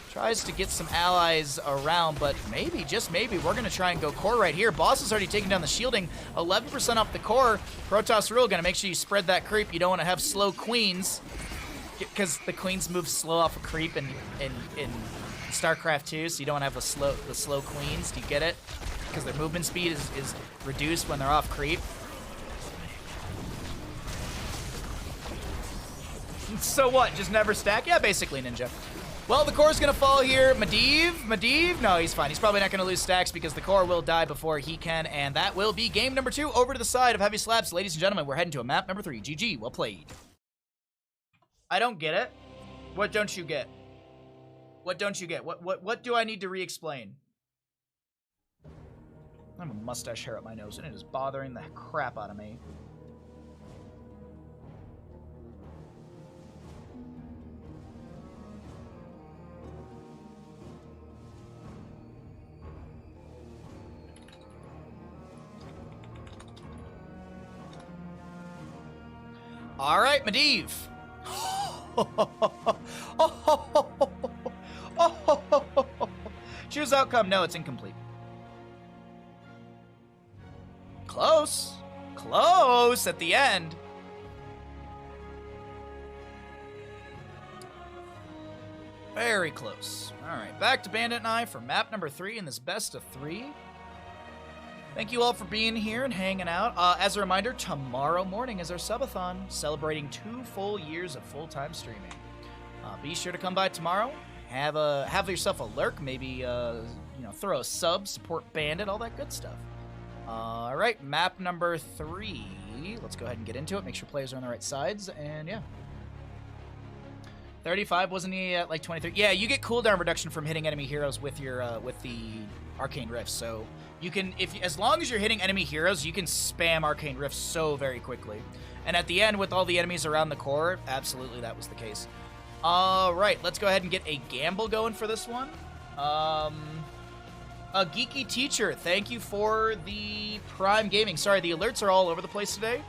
S1: tries to get some allies around, but maybe, just maybe, we're going to try and go core right here. Boss is already taking down the shielding. 11% off the core. Protoss Rule going to make sure you spread that creep. You don't want to have slow queens, because the queens move slow off a creep in StarCraft 2, so you don't want to have the slow queens. Do you get it? Because their movement speed is reduced when they're off creep. So what? Just never stack? Yeah, basically, Ninja. Well, the core's gonna fall here. Medivh? No, he's fine. He's probably not gonna lose stacks because the core will die before he can, and that will be game number 2 over to the side of Heavy Slaps. Ladies and gentlemen, we're heading to a map number 3. GG, well played. I don't get it. What don't you get? What don't you get? What do I need to re-explain? I have a mustache hair up my nose, and it is bothering the crap out of me. All right, Medivh. Choose outcome. No, it's incomplete. Close. Close at the end. Very close. All right, back to Bandit and I for map number 3 in this best of 3. Thank you all for being here and hanging out. As a reminder, tomorrow morning is our subathon, celebrating 2 full years of full-time streaming. Be sure to come by tomorrow. Have yourself a lurk. Maybe throw a sub, support Bandit, all that good stuff. All right, map number 3. Let's go ahead and get into it. Make sure players are on the right sides, and yeah. 35, wasn't he at like 23? Yeah, you get cooldown reduction from hitting enemy heroes with your with the arcane rifts. So you can, as long as you're hitting enemy heroes, you can spam arcane rifts so very quickly. And at the end, with all the enemies around the core, absolutely that was the case. All right, let's go ahead and get a gamble going for this one. A geeky teacher, thank you for the Prime Gaming. Sorry, the alerts are all over the place today.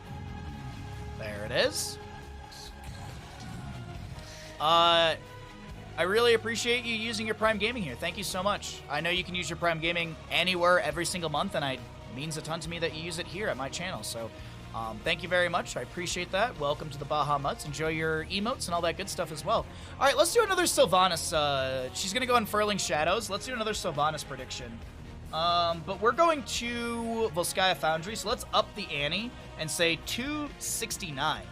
S1: There it is. I really appreciate you using your Prime Gaming here. Thank you so much. I know you can use your Prime Gaming anywhere every single month, and it means a ton to me that you use it here at my channel. So thank you very much. I appreciate that. Welcome to the Bahamuts. Enjoy your emotes and all that good stuff as well. All right, let's do another Sylvanas. She's going to go Unfurling Shadows. Let's do another Sylvanas prediction. But we're going to Volskaya Foundry, so let's up the ante and say 269.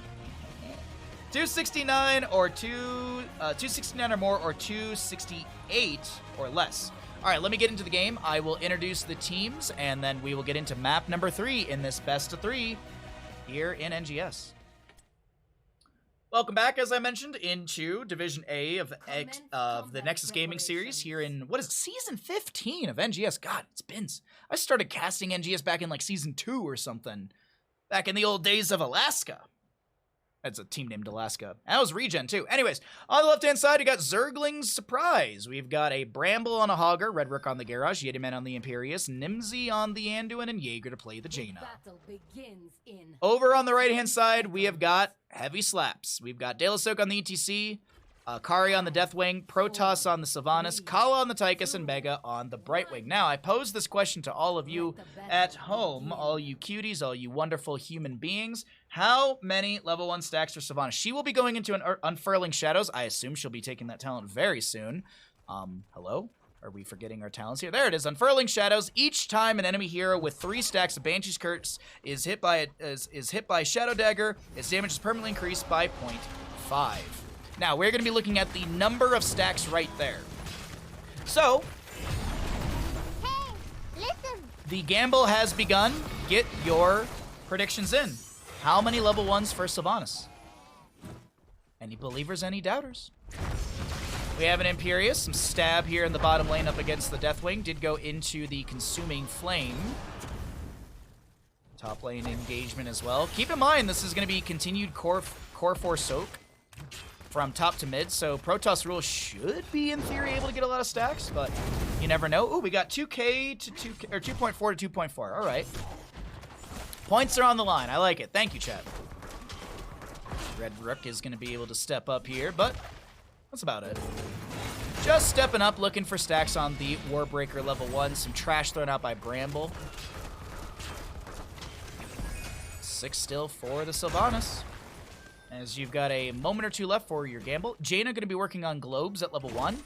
S1: 269 or 269 or more, or 268 or less. All right, let me get into the game. I will introduce the teams, and then we will get into map number 3 in this best of 3 here in NGS. Welcome back, as I mentioned, into Division A of the Nexus Gaming Series here in, what is it, Season 15 of NGS. God, I started casting NGS back in like Season 2 or something. Back in the old days of Alaska. That's a team named Alaska. That was Regen, too. Anyways, on the left-hand side, you got Zergling's Surprise. We've got a Bramble on a Hogger, Red Rook on the Garage, Yetiman on the Imperious, Nimsy on the Anduin, and Jaeger to play the Jaina. Over on the right-hand side, we have got Heavy Slaps. We've got Delasok on the ETC, Kari on the Deathwing, Protoss on the Sylvanas, Kala on the Tychus, and Mega on the Brightwing. Now, I pose this question to all of you at home, all you cuties, all you wonderful human beings. How many level 1 stacks for Sylvanas? She will be going into an Unfurling Shadows. I assume she'll be taking that talent very soon. Hello? Are we forgetting our talents here? There it is, Unfurling Shadows. Each time an enemy hero with 3 stacks of Banshee's Curse is hit by Shadow Dagger, its damage is permanently increased by 0.5. Now, we're going to be looking at the number of stacks right there. So,
S3: Hey, listen.
S1: the gamble has begun. Get your predictions in. How many level 1s for Sylvanas? Any believers, any doubters? We have an Imperious, some stab here in the bottom lane up against the Deathwing. Did go into the Consuming Flame. Top lane engagement as well. Keep in mind, this is going to be continued Core 4 Soak from top to mid, so Protoss Rule should be, in theory, able to get a lot of stacks, but you never know. Ooh, we got 2K to 2K, or 2.4 to 2.4. All right. Points are on the line. I like it. Thank you, chat. Red Rook is going to be able to step up here, but that's about it. Just stepping up, looking for stacks on the Warbreaker level 1. Some trash thrown out by Bramble. 6 still for the Sylvanas. As you've got a moment or 2 left for your gamble. Jaina going to be working on globes at level 1. Going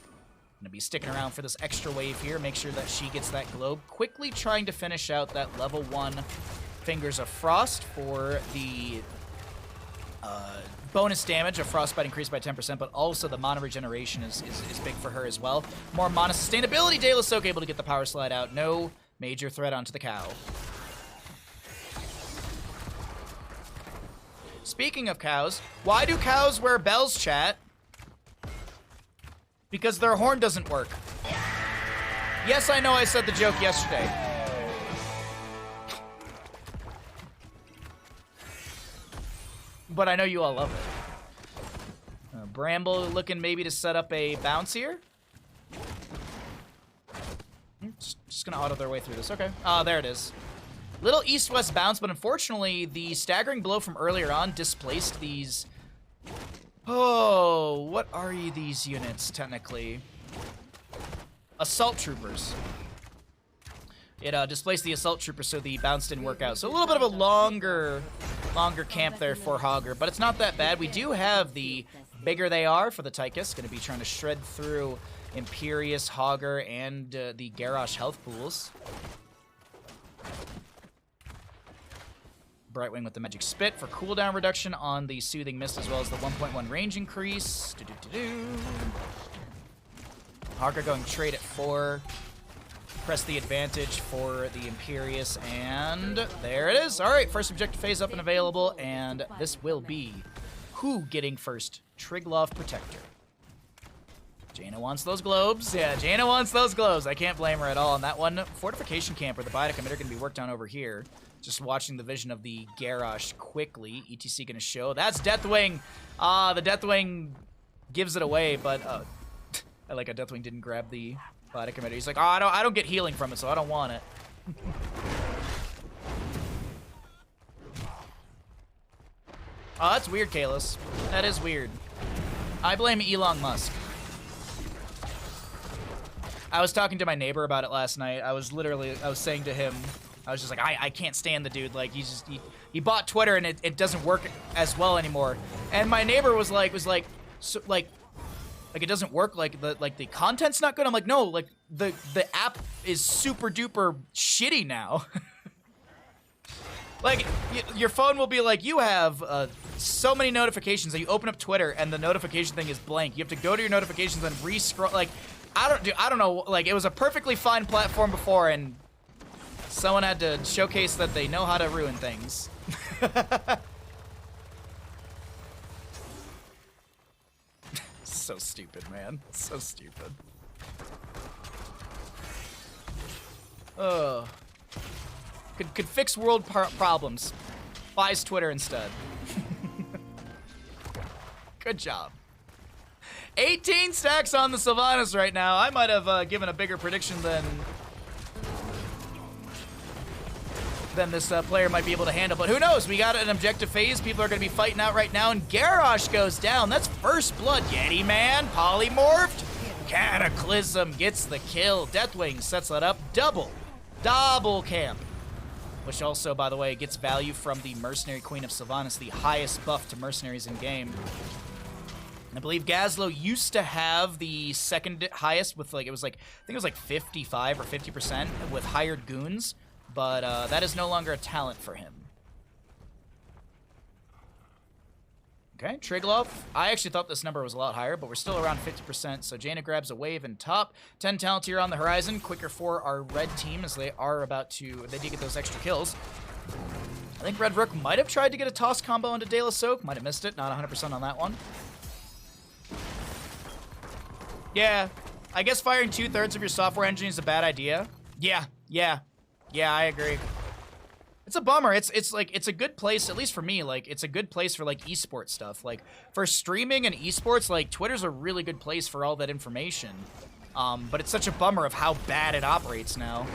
S1: to be sticking around for this extra wave here. Make sure that she gets that globe. Quickly trying to finish out that level 1 Fingers of Frost for the bonus damage of Frostbite increased by 10%, but also the mana regeneration is big for her as well. More mana sustainability. Delasok able to get the power slide out. No major threat onto the cow. Speaking of cows, why do cows wear bells, chat? Because their horn doesn't work. Yes, I know I said the joke yesterday. But I know you all love it. Bramble looking maybe to set up a bounce here. Just gonna auto their way through this. Okay. There it is. Little east-west bounce, but unfortunately, the staggering blow from earlier on displaced these... Oh, what are these units, technically? Assault Troopers. It displaced the Assault Troopers, so the bounce didn't work out. So a little bit of a longer camp there for Hogger, but it's not that bad. We do have the Bigger They Are for the Tychus. Going to be trying to shred through Imperious, Hogger, and the Garrosh health pools. Brightwing with the Magic Spit for cooldown reduction on the Soothing Mist, as well as the 1.1 range increase. Harker going trade at 4. Press the advantage for the Imperious, and there it is. All right, first objective phase up and available, and this will be who getting first? Triglav Protector. Jaina wants those globes. Yeah, Jaina wants those globes. I can't blame her at all on that one. Fortification Camp, or the Biotic Emitter, going to be worked on over here. Just watching the vision of the Garrosh quickly. ETC going to show. That's Deathwing. The Deathwing gives it away, but I like how Deathwing didn't grab the Biotic Emitter. He's like, oh, I don't get healing from it, so I don't want it. Oh, that's weird, Kalis. That is weird. I blame Elon Musk. I was talking to my neighbor about it last night. I was saying to him, I was just like, I can't stand the dude. Like, he bought Twitter and it doesn't work as well anymore. And my neighbor was like, so, like it doesn't work. Like the content's not good. I'm like, no, like the app is super duper shitty now. Like, your phone will be like, you have so many notifications that you open up Twitter and the notification thing is blank. You have to go to your notifications and re-scroll. Like, I don't know. Like, it was a perfectly fine platform before, and someone had to showcase that they know how to ruin things. So stupid, man. So stupid. Ugh. Could fix world problems. Buys Twitter instead. Good job. 18 stacks on the Sylvanas right now. I might have given a bigger prediction than this player might be able to handle, but who knows? We got an objective phase. People are going to be fighting out right now, and Garrosh goes down. That's first blood. Yeti Man, polymorphed. Cataclysm gets the kill. Deathwing sets that up. Double camp. Which also, by the way, gets value from the Mercenary Queen of Sylvanas, the highest buff to mercenaries in game. I believe Gazlo used to have the second highest with, like, I think it was like 55 or 50% with hired goons, but that is no longer a talent for him. Okay, Triglav. I actually thought this number was a lot higher, but we're still around 50%, so Jaina grabs a wave in top. 10 talent here on the horizon. Quicker for our red team as they did get those extra kills. I think Red Rook might have tried to get a toss combo into De La Soak. Might have missed it. Not 100% on that one. Yeah, I guess firing 2/3 of your software engine is a bad idea. Yeah, I agree. It's a bummer. It's like, it's a good place, at least for me, like, it's a good place for, like, esports stuff. Like, for streaming and esports, like, Twitter's a really good place for all that information. But it's such a bummer of how bad it operates now.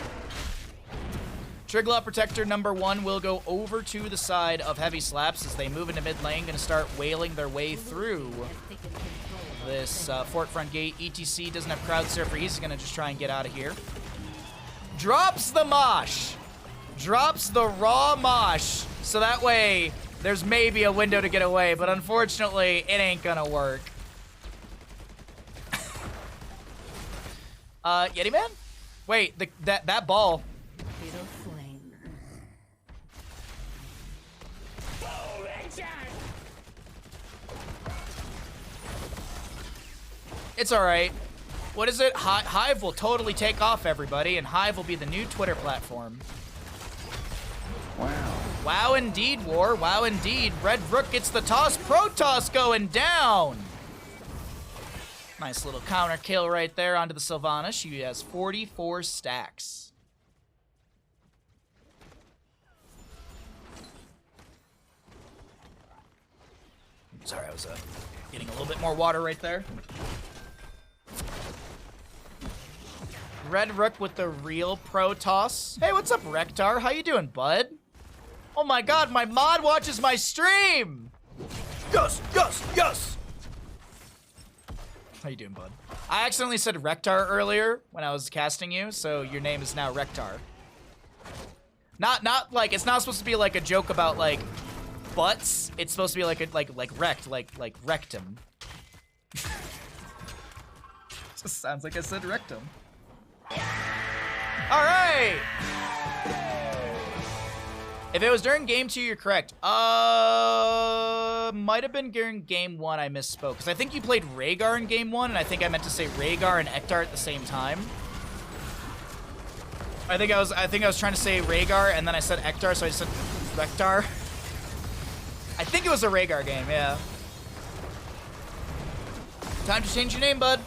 S1: Triglav Protector #1 will go over to the side of Heavy Slaps as they move into mid lane, gonna start wailing their way through this fort front gate. ETC doesn't have crowd surfer. He's gonna just try and get out of here. Drops the mosh. Drops the raw mosh. So that way, there's maybe a window to get away, but unfortunately, it ain't gonna work. Yeti Man? Wait, that ball. It's alright. What is it? Hive will totally take off, everybody, and Hive will be the new Twitter platform.
S4: Wow.
S1: Wow indeed, War. Wow indeed. Red Rook gets the toss. Protoss going down. Nice little counter kill right there onto the Sylvana. She has 44 stacks. Sorry, I was getting a little bit more water right there. Red Rook with the real Protoss. Hey, what's up, Rektar? How you doing, bud? Oh my god, my mod watches my stream! Yes, yes, yes! How you doing, bud? I accidentally said Rektar earlier when I was casting you, so your name is now Rektar. Not like, it's not supposed to be like a joke about, like, butts. It's supposed to be like wrecked, like rectum. Just sounds like I said rectum. All right. If it was during game 2, you're correct. Might have been during game 1 I misspoke. Because I think you played Rhaegar in game 1, and I think I meant to say Rhaegar and Ektar at the same time. I think I was trying to say Rhaegar, and then I said Ektar, so I said Rektar. I think it was a Rhaegar game, yeah. Time to change your name, bud.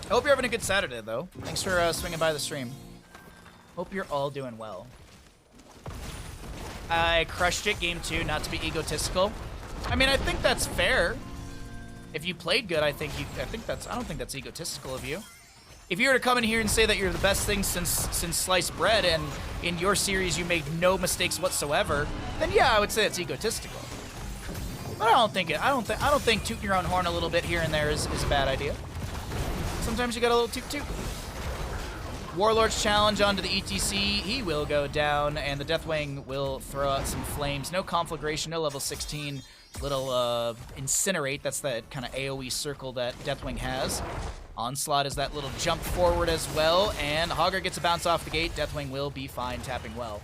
S1: I hope you're having a good Saturday, though. Thanks for swinging by the stream. Hope you're all doing well. I crushed it game 2, not to be egotistical. I mean, I think that's fair. If you played good, I don't think that's egotistical of you. If you were to come in here and say that you're the best thing since sliced bread, and in your series you made no mistakes whatsoever, then yeah, I would say it's egotistical. But I don't think tooting your own horn a little bit here and there is a bad idea. Sometimes you got a little toot-toot. Warlord's challenge onto the ETC. He will go down, and the Deathwing will throw out some flames. No conflagration, no level 16. Little incinerate. That's that kind of AoE circle that Deathwing has. Onslaught is that little jump forward as well, and Hogger gets a bounce off the gate. Deathwing will be fine, tapping well.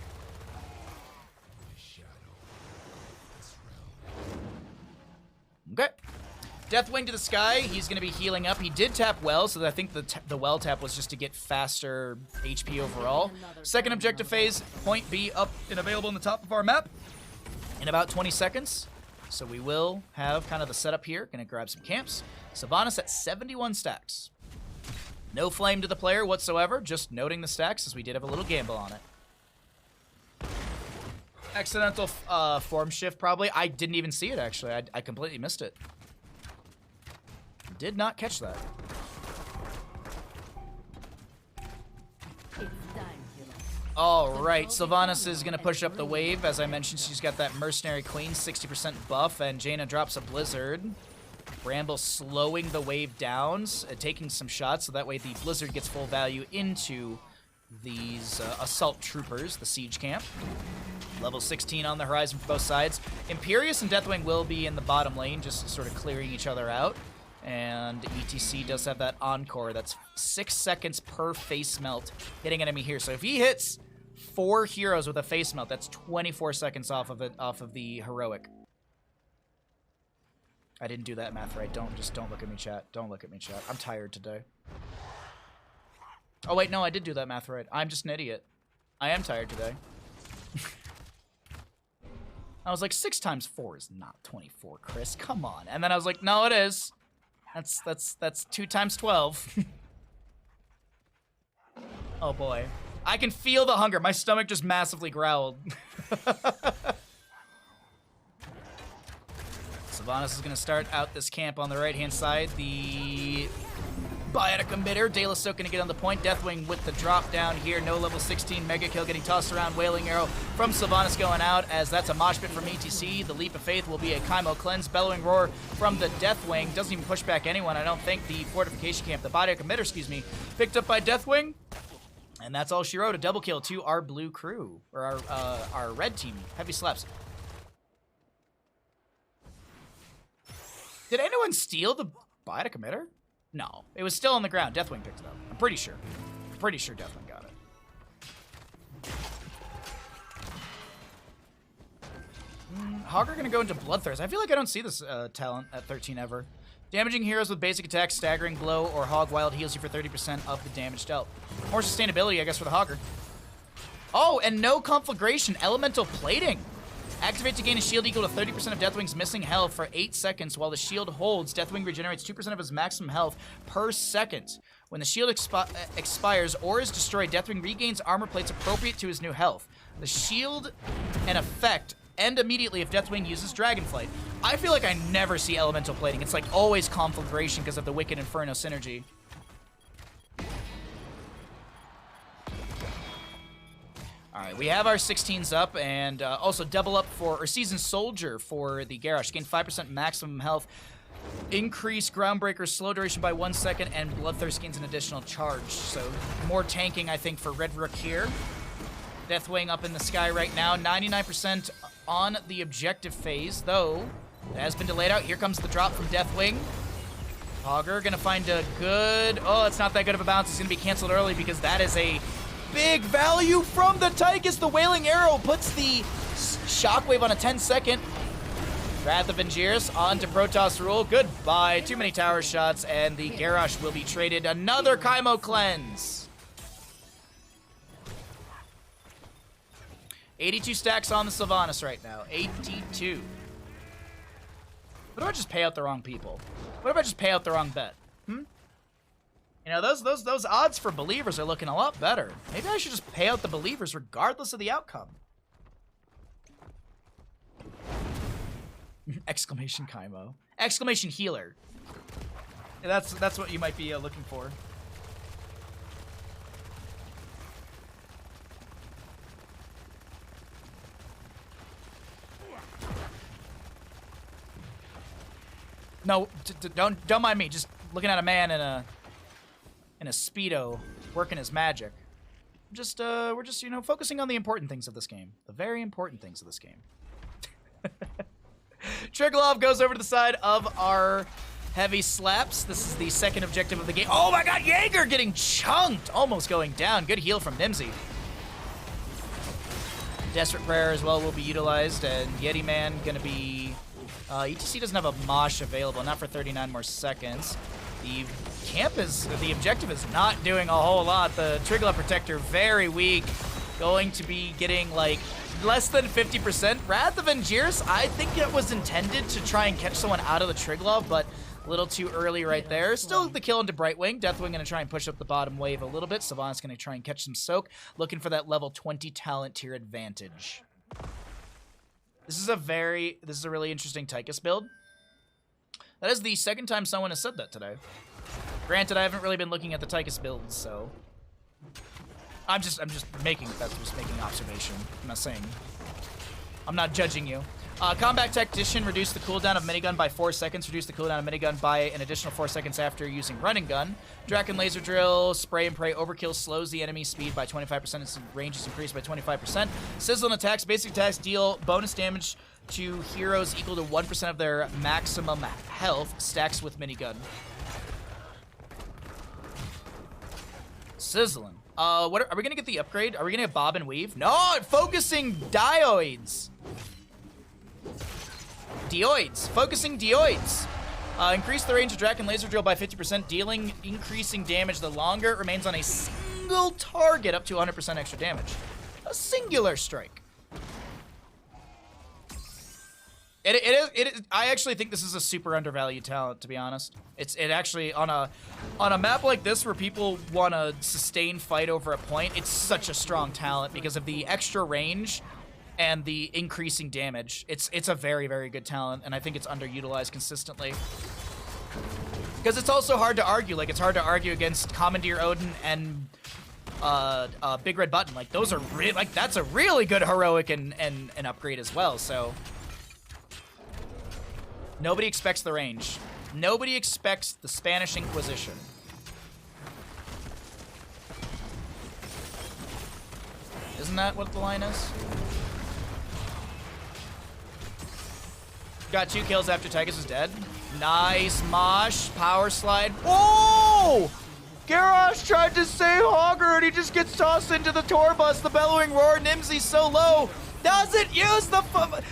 S1: Okay. Deathwing to the sky. He's going to be healing up. He did tap well, so I think the well tap was just to get faster HP overall. Second objective phase, point B up and available in the top of our map in about 20 seconds. So we will have kind of the setup here. Going to grab some camps. Sylvanas at 71 stacks. No flame to the player whatsoever, just noting the stacks as we did have a little gamble on it. Accidental form shift probably. I didn't even see it actually. I completely missed it. Did not catch that. All right, Sylvanas is going to push up the wave. As I mentioned, she's got that Mercenary Queen 60% buff, and Jaina drops a Blizzard. Bramble slowing the wave down, taking some shots, so that way the Blizzard gets full value into these Assault Troopers, the Siege Camp. Level 16 on the horizon for both sides. Imperius and Deathwing will be in the bottom lane, just sort of clearing each other out. And ETC does have that Encore. That's 6 seconds per face melt hitting enemy here. So if he hits 4 heroes with a face melt, that's 24 seconds off of the heroic. I didn't do that math right. Don't look at me, chat. Don't look at me, chat. I'm tired today. Oh wait, no, I did do that math right. I'm just an idiot. I am tired today. I was like, 6 times 4 is not 24, Chris. Come on. And then I was like, no, it is. That's 2 times 12. Oh boy. I can feel the hunger. My stomach just massively growled. Sylvanas is going to start out this camp on the right-hand side. The Biotic Emitter. De La Soak going to get on the point. Deathwing with the drop down here. No level 16 Mega Kill getting tossed around. Wailing Arrow from Sylvanas going out as that's a mosh pit from ETC. The Leap of Faith will be a Kaimo Cleanse. Bellowing Roar from the Deathwing. Doesn't even push back anyone. I don't think the Fortification Camp, the Biotic Emitter, excuse me, picked up by Deathwing. And that's all she wrote. A double kill to our blue crew. Or our red team. Heavy slaps. Did anyone steal the Biotic Emitter? No, it was still on the ground. Deathwing picked it up. I'm pretty sure. Pretty sure Deathwing got it. Hogger gonna go into Bloodthirst. I feel like I don't see this talent at 13 ever. Damaging heroes with basic attack, staggering blow, or Hog Wild heals you for 30% of the damage dealt. More sustainability, I guess, for the Hogger. Oh, and no conflagration. Elemental plating. Activate to gain a shield equal to 30% of Deathwing's missing health for 8 seconds. While the shield holds, Deathwing regenerates 2% of his maximum health per second. When the shield expires or is destroyed, Deathwing regains armor plates appropriate to his new health. The shield and effect end immediately if Deathwing uses Dragonflight. I feel like I never see elemental plating. It's like always conflagration because of the Wicked Inferno synergy. Alright, we have our 16s up, and also double up or Seasoned Soldier for the Garrosh. Gain 5% maximum health, increase Groundbreaker slow duration by 1 second, and Bloodthirst gains an additional charge. So more tanking, I think, for Red Rook here. Deathwing up in the sky right now, 99% on the objective phase, though it has been delayed out. Here comes the drop from Deathwing. Augur gonna find a good... Oh, it's not that good of a bounce. It's gonna be canceled early because that is a big value from the Tychus. The Wailing Arrow puts the Shockwave on a 10-second. Wrath of Angiers onto Protoss Rule. Goodbye. Too many tower shots, and the Garrosh will be traded. Another Kaimo Cleanse. 82 stacks on the Sylvanas right now. 82. What if I just pay out the wrong people? What if I just pay out the wrong bet? You know, those odds for believers are looking a lot better. Maybe I should just pay out the believers regardless of the outcome. Exclamation Kaimo. Exclamation healer. That's what you might be looking for. No, don't mind me. Just looking at a man in a Speedo working his magic. We're just, you know, focusing on the important things of this game. The very important things of this game. Triglav goes over to the side of our heavy slaps. This is the second objective of the game. Oh my god, Jaeger getting chunked! Almost going down. Good heal from Nimsy. Desperate Prayer as well will be utilized, and Yeti Man gonna be... ETC doesn't have a Mosh available, not for 39 more seconds. The objective is not doing a whole lot. The Triglav Protector, very weak. Going to be getting, like, less than 50%. Wrath of Angiers, I think it was intended to try and catch someone out of the Triglav, but a little too early right there. Still the kill into Brightwing. Deathwing gonna try and push up the bottom wave a little bit. Savant's gonna try and catch some soak, looking for that level 20 talent tier advantage. This is a really interesting Tychus build. That is the second time someone has said that today. Granted, I haven't really been looking at the Tychus builds, so I'm just making observation. I'm not saying. I'm not judging you. Combat Tactician reduced the cooldown of minigun by 4 seconds. Reduced the cooldown of minigun by an additional 4 seconds after using running gun. Draken Laser Drill, Spray and Pray Overkill slows the enemy's speed by 25%. Its range is increased by 25%. Sizzling attacks, basic attacks deal bonus damage to heroes equal to 1% of their maximum health. Stacks with minigun. Sizzling. What are we gonna get the upgrade? Are we gonna get Bob and Weave? No, focusing dioids. Focusing dioids. Increase the range of Draken Laser Drill by 50%, dealing increasing damage the longer it remains on a single target, up to 100% extra damage. A singular strike. It is. I actually think this is a super undervalued talent, to be honest. It actually on a map like this where people want to sustain fight over a point, it's such a strong talent because of the extra range and the increasing damage. It's a very, very good talent, and I think it's underutilized consistently. Because it's also hard to argue. Like, it's hard to argue against Commandeer Odin and Big Red Button. Like, those are that's a really good heroic and upgrade as well. So nobody expects the range. Nobody expects the Spanish Inquisition. Isn't that what the line is? Got 2 kills after Tychus is dead. Nice mosh. Power slide. Whoa! Garrosh tried to save Augur and he just gets tossed into the tour bus. The bellowing roar. Nimsy's so low. Doesn't use the button!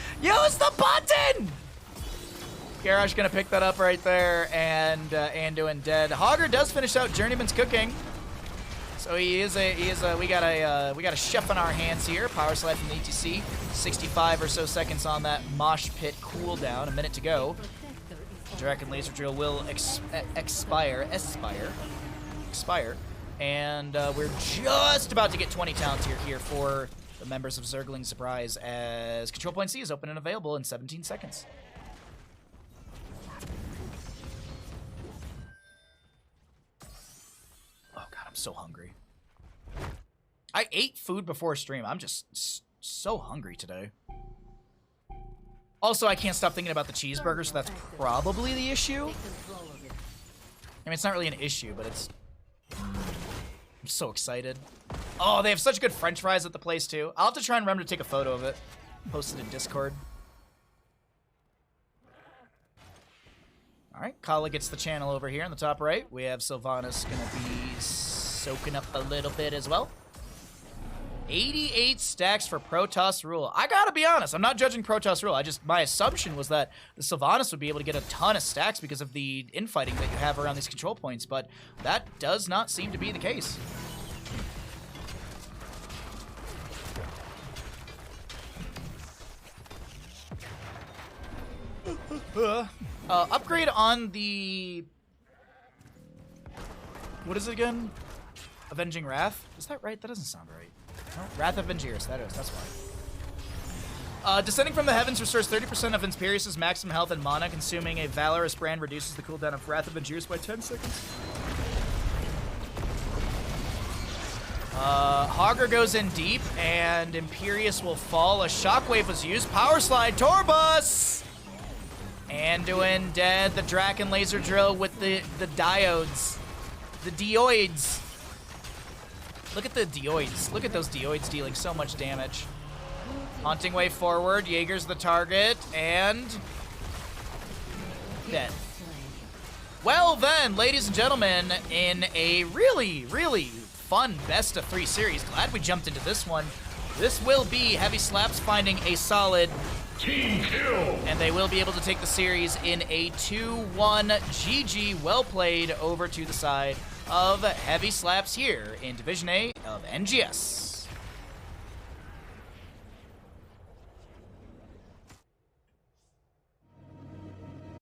S1: Garrosh gonna pick that up right there, and Anduin dead. Augur does finish out Journeyman's cooking. So we got a chef on our hands here. Power slide from the ETC. 65 or so seconds on that mosh pit cooldown. A minute to go. Draken Laser Drill will expire. And we're just about to get 20 talent tier here for the members of Zergling Zurprise, as Control Point C is open and available in 17 seconds. Oh god, I'm so hungry. I ate food before stream. I'm just so hungry today. Also, I can't stop thinking about the cheeseburger, so that's probably the issue. I mean, it's not really an issue, but it's... I'm so excited. Oh, they have such good french fries at the place, too. I'll have to try and remember to take a photo of it. Post it in Discord. All right, Kala gets the channel over here in the top right. We have Sylvanas going to be soaking up a little bit as well. 88 stacks for Protoss Rule. I gotta be honest, I'm not judging Protoss Rule. My assumption was that the Sylvanas would be able to get a ton of stacks because of the infighting that you have around these control points, but that does not seem to be the case. Upgrade on the... What is it again? Avenging Wrath? Is that right? That doesn't sound right. No? Wrath of Vengeris, that is, that's why. Descending from the Heavens restores 30% of Imperius's maximum health and mana. Consuming a Valorous brand reduces the cooldown of Wrath of Vengeris by 10 seconds. Hogger goes in deep, and Imperius will fall. A Shockwave was used. Power Slide, Torbus! Anduin dead. The Draken Laser Drill with the diodes. The dioids. Look at the dioids. Look at those dioids dealing so much damage. Haunting Wave forward. Jaeger's the target. And... dead. Well then, ladies and gentlemen, in a really, really fun best-of-3 series, glad we jumped into this one. This will be Heavy Slaps finding a solid team kill. And they will be able to take the series in a 2-1 GG. Well played over to the side of Heavy Slaps here in Division A of NGS.